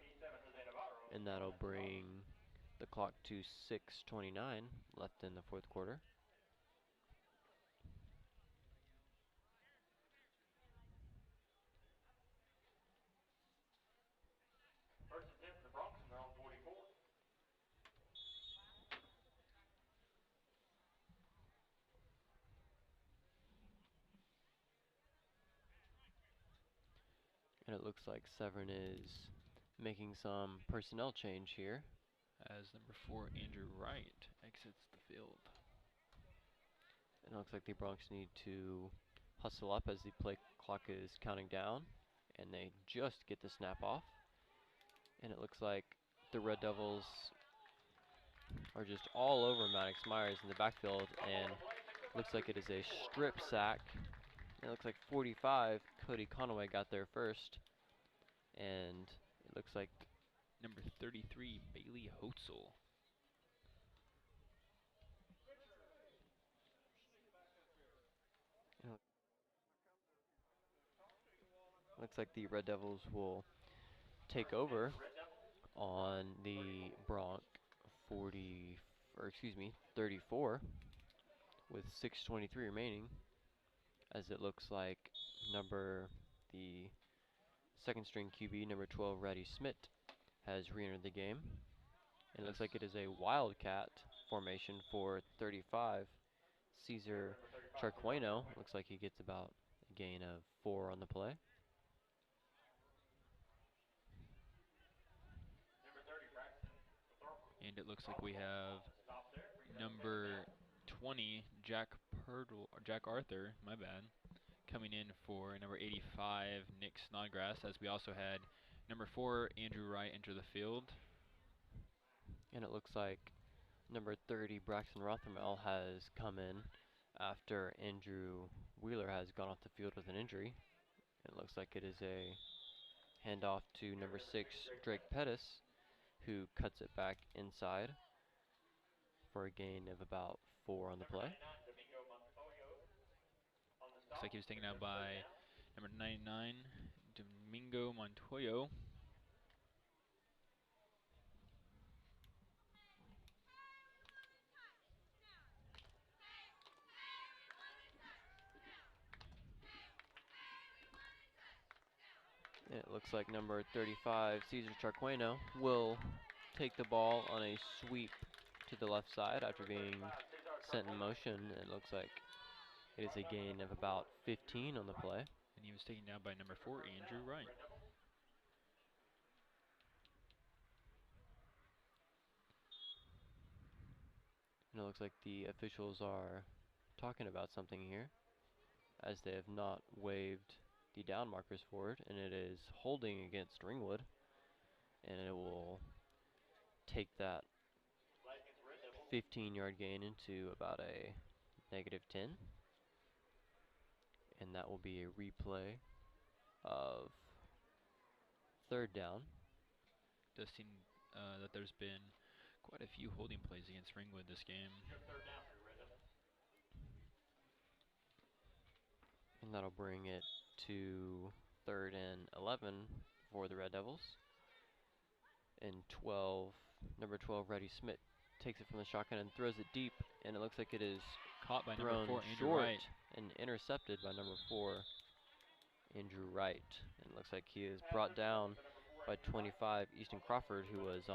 and that'll bring the clock to 6:29 left in the fourth quarter. First and 10 for the Bronx on their own 44. And it looks like Severn is making some personnel change here, as number 4 Andrew Wright exits the field. and it looks like the Bronx need to hustle up as the play clock is counting down, and they just get the snap off. And it looks like the Red Devils are just all over Maddox Myers in the backfield, and looks like it is a strip sack. And it looks like 45 Cody Conaway got there first, and it looks like Number 33 Bailey Hotzel. looks like the Red Devils will take over on the Bronx 34 with 6:23 remaining, as it looks like the second string QB, number 12 Ratty Smith, has re-entered the game. And it looks like it is a wildcat formation for 35 Caesar Charqueno. Looks like he gets about a gain of 4 on the play. And it looks like we have number 20 Jack Arthur, my bad, coming in for number 85 Nick Snodgrass, as we also had number 4 Andrew Wright enter the field. And it looks like number 30 Braxton Rothermel has come in after Andrew Wheeler has gone off the field with an injury. It looks like it is a handoff to number 6 Drake Pettis, who cuts it back inside for a gain of about 4 on the play. Looks like he was taken out by number 99 Domingo Montoyo. It looks like number 35, Caesar Charqueno, will take the ball on a sweep to the left side after being sent in motion. It looks like it is a gain of about 15 on the play. And he was taken down by number 4, Andrew Wright. And it looks like the officials are talking about something here, as they have not waved the down markers for it, and it is holding against Ringwood, and it will take that 15-yard gain into about a -10, and that will be a replay of third down. Does seem that there's been quite a few holding plays against Ringwood this game. And that'll bring it to 3rd and 11 for the Red Devils. And number 12, Reddy Smith, takes it from the shotgun and throws it deep, and it looks like it is caught by number thrown 4, Andrew short Wright, and intercepted by number 4, Andrew Wright. And it looks like he is brought down by 25, Easton Crawford, who was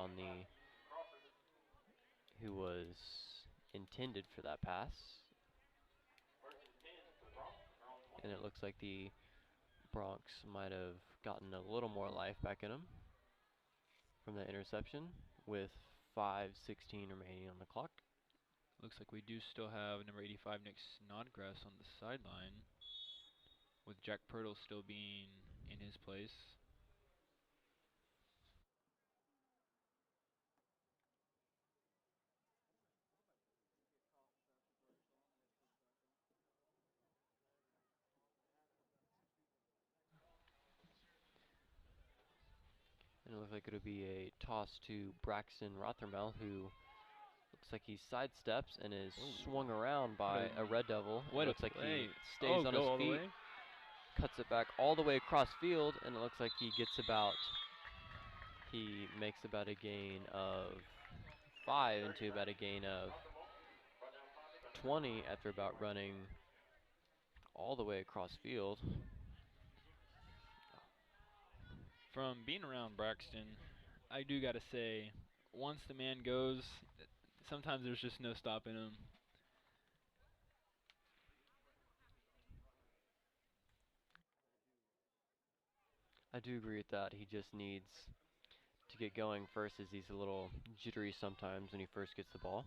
intended for that pass. And it looks like the Bronx might have gotten a little more life back in them from that interception, with 5:16 remaining on the clock. Looks like we do still have number 85 Nick Snodgrass on the sideline, with Jack Pirtle still being in his place. It looks like it'll be a toss to Braxton Rothermel, who looks like he sidesteps and is swung around by a Red Devil. What looks like play. he stays on his all the feet, way. cuts it back all the way across field, and it looks like he makes about a gain of 5 into about a gain of 20 after about running all the way across field. From being around Braxton, I do got to say, once the man goes, sometimes there's just no stopping him. I do agree with that. He just needs to get going first, as he's a little jittery sometimes when he first gets the ball.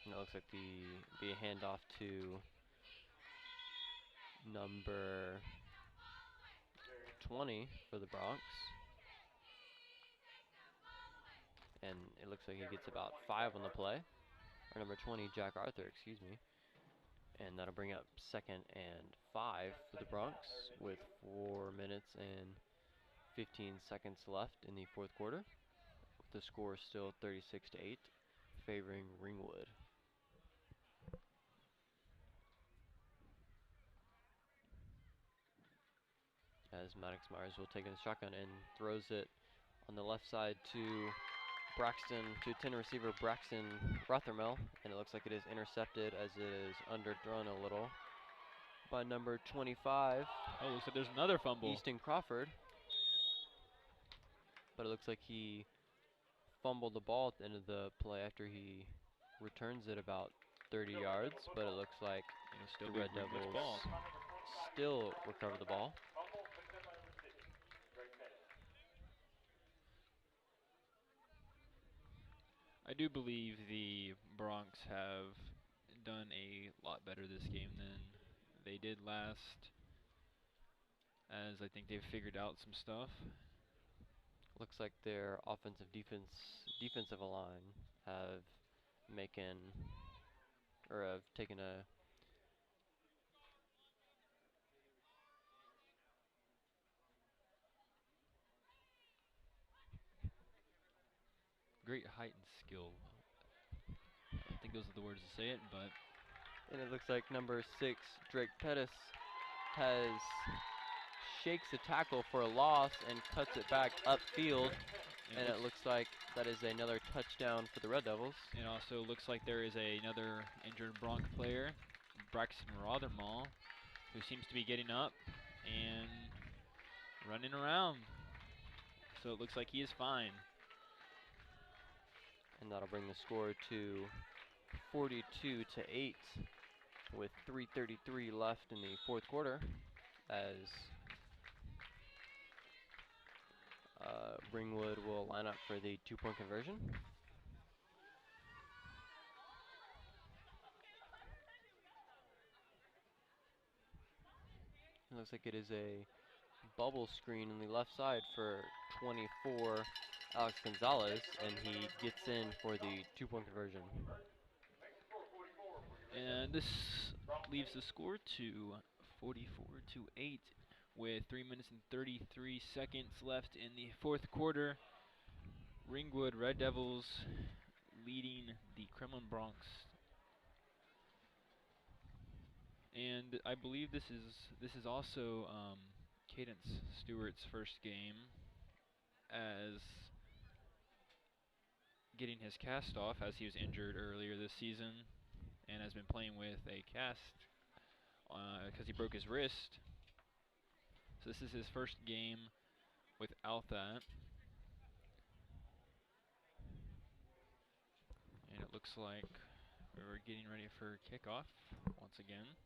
And it looks like be a handoff to number 20 for the Bronx. And it looks like he gets about 5 on the play. Or number 20, Jack Arthur, excuse me. And that'll bring up 2nd and 5 for the Bronx with 4 minutes and 15 seconds left in the 4th quarter. The score is still 36-8, favoring Ringwood. As Maddox Myers will take in the shotgun and throws it on the left side to Braxton, to 10 receiver Braxton Rothermel, and it looks like it is intercepted as it is underthrown a little by number 25. Oh, looks like there's another fumble. Easton Crawford. But it looks like he fumbled the ball at the end of the play after he returns it about 30 yards, but it looks like the Red Devils still recover the ball. I do believe the Bronx have done a lot better this game than they did last, as I think they've figured out some stuff. Looks like their defensive line have taken a great height and skill. I don't think those are the words to say it, but. And it looks like number 6, Drake Pettis, shakes the tackle for a loss and cuts it back upfield. And it looks like that is another touchdown for the Red Devils. It also looks like there is another injured Bronx player, Braxton Rothermel, who seems to be getting up and running around. So it looks like he is fine. And that'll bring the score to 42-8 with 3:33 left in the 4th quarter, as Ringwood will line up for the 2-point conversion. It looks like it is a bubble screen on the left side for 24, Alex Gonzalez, and he gets in for the 2-point conversion. And this leaves the score to 44-8 with 3 minutes and 33 seconds left in the 4th quarter. Ringwood Red Devils leading the Kremlin Bronx. And I believe this is also Cadence Stewart's first game as getting his cast off, as he was injured earlier this season and has been playing with a cast because he broke his wrist. So this is his first game without that. And it looks like we're getting ready for kickoff once again,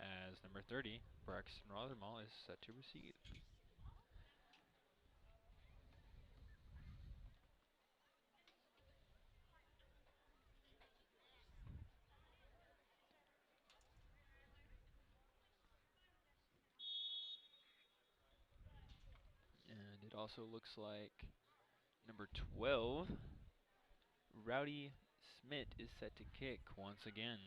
as number 30, Braxton Rothermel, is set to receive. And it also looks like number 12, Rowdy Smith, is set to kick once again.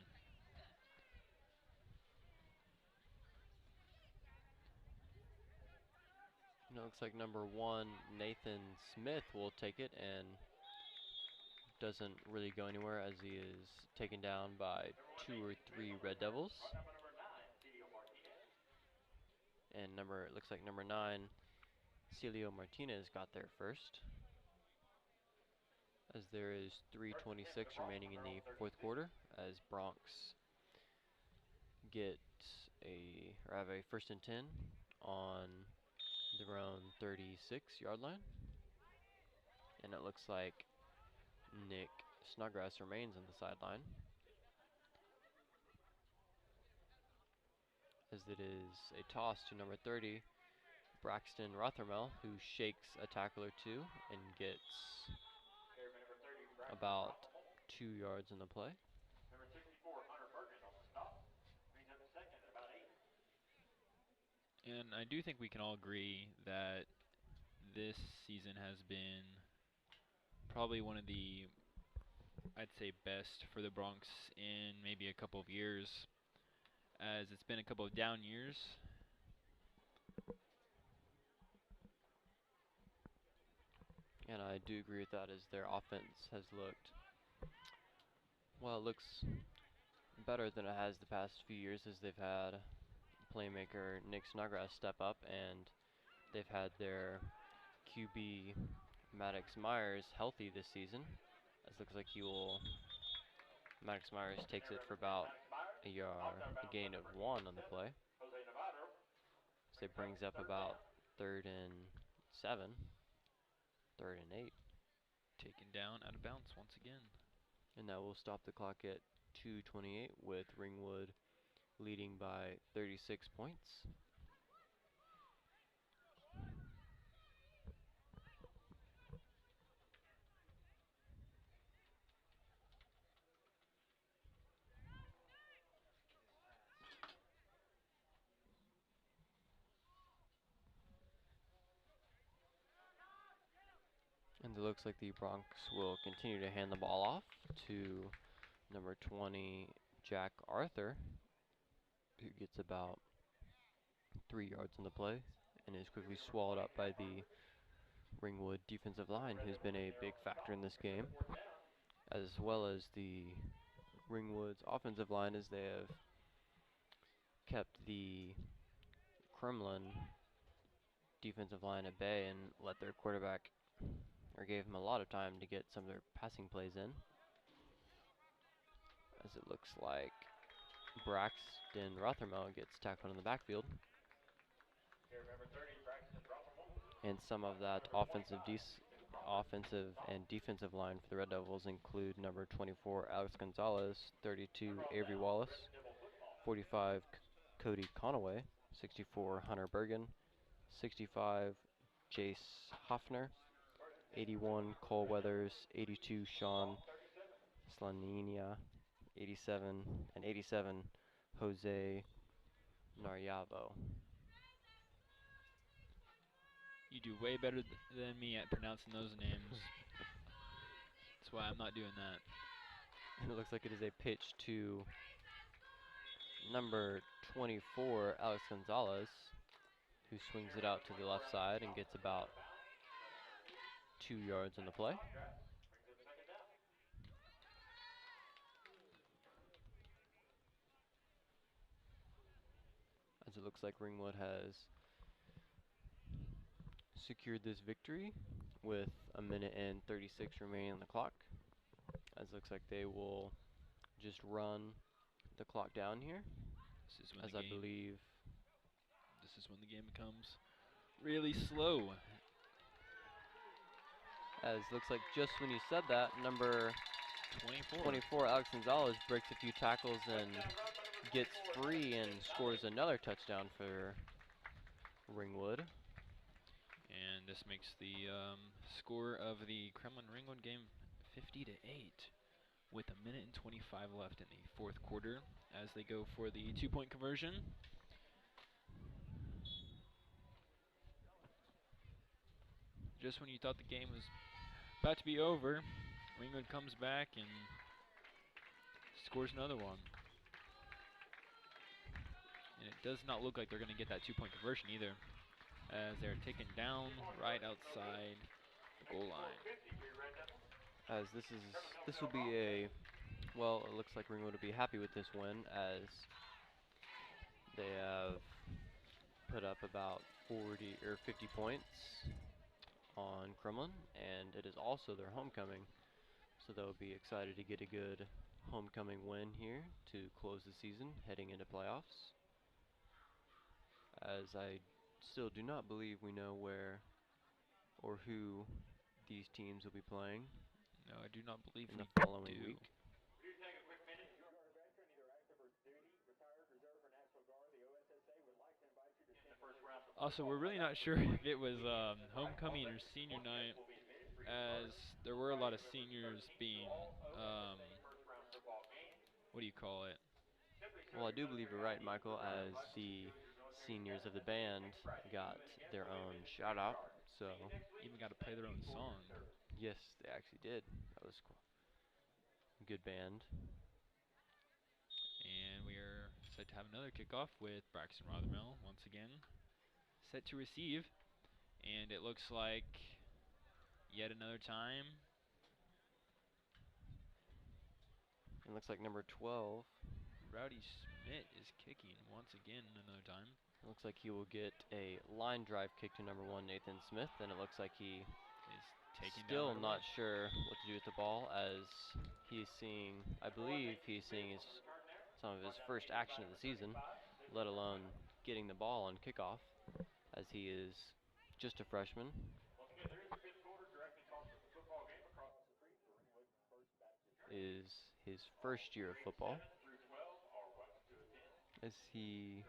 And it looks like number 1, Nathan Smith, will take it and doesn't really go anywhere as he is taken down by 2 or 3 Red Devils. And it looks like number 9, Celio Martinez, got there first. As there is 3:26 remaining in the fourth quarter, as Bronx have a 1st and 10 on their own 36-yard line. And it looks like Nick Snodgrass remains on the sideline, as it is a toss to number 30, Braxton Rothermel, who shakes a tackle or 2 and gets about 2 yards in the play. Number 64, Hunter Bergen on the stop. Brings up a second at about 8. And I do think we can all agree that this season has been probably one of the, I'd say, best for the Bronx in maybe a couple of years, as it's been a couple of down years. And I do agree with that, as their offense has looked, well, it looks better than it has the past few years, as they've had playmaker Nick Snodgrass step up, and they've had their QB Maddox Myers healthy this season. It looks like Maddox Myers takes it for about a gain of 1 on the play. So it brings up about 3rd and 7. 3rd and 8. Taken down out of bounds once again. And that will stop the clock at 2:28, with Ringwood leading by 36 points. And it looks like the Bronx will continue to hand the ball off to number 20, Jack Arthur, who gets about 3 yards on the play and is quickly swallowed up by the Ringwood defensive line, who's been a big factor in this game, as well as the Ringwood's offensive line, as they have kept the Kremlin defensive line at bay and let their quarterback, or gave him a lot of time to get some of their passing plays in. As it looks like Braxton Rothermel gets tackled in the backfield. And some of that offensive and defensive line for the Red Devils include number 24, Alex Gonzalez, 32, Avery Wallace, 45, Cody Conaway, 64, Hunter Bergen, 65, Jace Hoffner, 81, Cole Weathers, 82, Sean Slaninia, 87, Jose Naryavo. You do way better than me at pronouncing those names. That's why I'm not doing that. And it looks like it is a pitch to number 24, Alex Gonzalez, who swings it out to the left side and gets about 2 yards on the play. As it looks like Ringwood has secured this victory with 1 minute and 36 remaining on the clock. As it looks like they will just run the clock down here, This is when as I believe this is when the game becomes really slow. As looks like just when you said that, number 24, Alex Gonzalez, breaks a few tackles and gets free and scores another touchdown for Ringwood. And this makes the score of the Kremlin Ringwood game 50-8, with 1 minute and 25 left in the fourth quarter as they go for the 2-point conversion. Just when you thought the game was about to be over, Ringwood comes back and scores another one. And it does not look like they're going to get that 2-point conversion either. as they're taken down right outside the goal line. As this will be a, well, it looks like Ringwood will be happy with this win, as they have put up about 40 or 50 points on Kremlin, and it is also their homecoming, so they'll be excited to get a good homecoming win here to close the season heading into playoffs, as I still do not believe we know where or who these teams will be playing. No, I do not believe in the we following do. week. Also, we're really not sure if it was homecoming or senior night, as there were a lot of seniors being, what do you call it? Well, I do believe you're right, Michael, as the seniors of the band got their own shout out, so even got to play their own song. Yes, they actually did. That was cool. Good band. And we are set to have another kickoff with Braxton Rothermel once again set to receive, and it looks like yet another time. It looks like number 12. Rowdy Schmidt is kicking once again another time. It looks like he will get a line drive kick to number 1, Nathan Smith, and it looks like he is taking still down not sure what to do with the ball, as he's seeing, I believe he's seeing some of his first action of the season, let alone getting the ball on kickoff, as he is just a freshman. Is his first year of football, as he,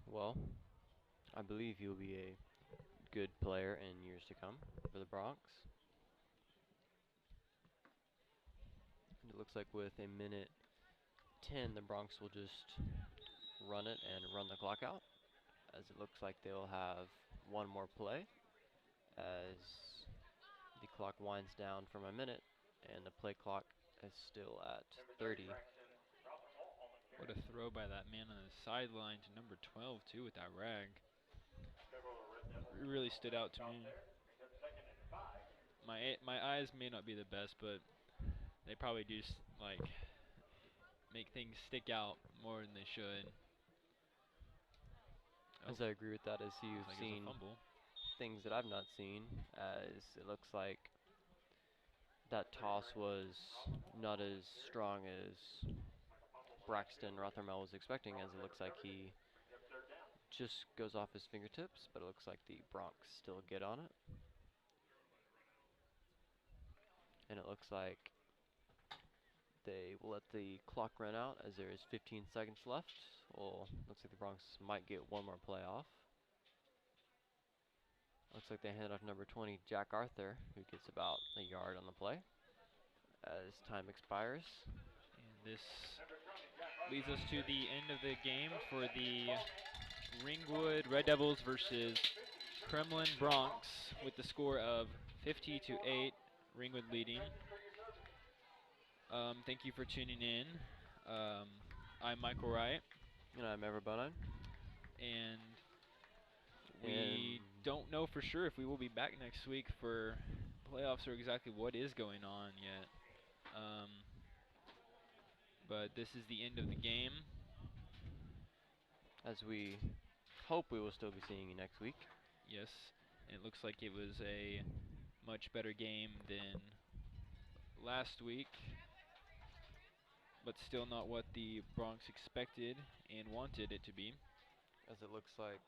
well, I believe he'll be a good player in years to come for the Bronx. And it looks like with a minute 10, the Bronx will just run it and run the clock out, as it looks like they'll have one more play as the clock winds down from a minute and the play clock is still at 30. What a throw by that man on the sideline to number 12 too with that rag. It really stood out to me. My eyes may not be the best, but they probably do like make things stick out more than they should. As I agree with that, as you've like seen things that I've not seen, as it looks like that toss was not as strong as Braxton Rothermel was expecting, as it looks like he just goes off his fingertips, but it looks like the Bronx still get on it. And it looks like they will let the clock run out as there is 15 seconds left. Well, looks like the Bronx might get one more play off. Looks like they hand off number 20, Jack Arthur, who gets about a yard on the play as time expires. And this leads us to the end of the game for the Ringwood Red Devils versus Kremlin Bronx, with the score of 50-8, Ringwood leading. Thank you for tuning in. I'm Michael Wright. And I'm Everett Bonine. And we don't know for sure if we will be back next week for playoffs or exactly what is going on yet. But this is the end of the game. As we hope we will still be seeing you next week. Yes, and it looks like it was a much better game than last week, but still not what the Bronx expected and wanted it to be. As it looks like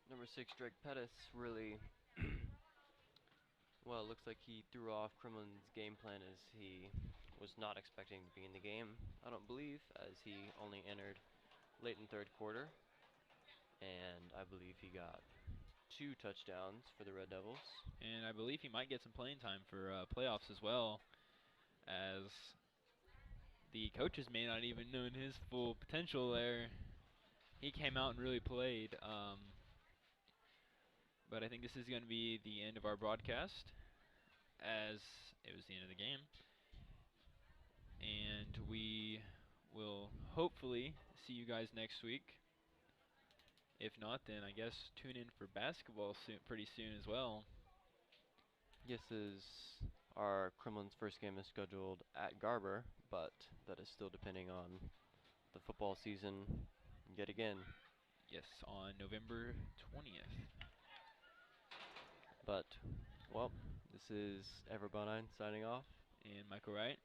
number 6, Drake Pettis, really, well, it looks like he threw off Kremlin's game plan, as he was not expecting to be in the game, I don't believe, as he only entered late in third quarter, and I believe he got 2 touchdowns for the Red Devils. And I believe he might get some playing time for playoffs as well, as the coaches may not even know his full potential there. He came out and really played. But I think this is going to be the end of our broadcast, as it was the end of the game. And we will hopefully see you guys next week. If not, then I guess tune in for basketball pretty soon as well. Yes, our Kremlin's first game is scheduled at Garber, but that is still depending on the football season yet again. Yes, on November 20th. But, well, this is Ever Bonine signing off. And Michael Wright.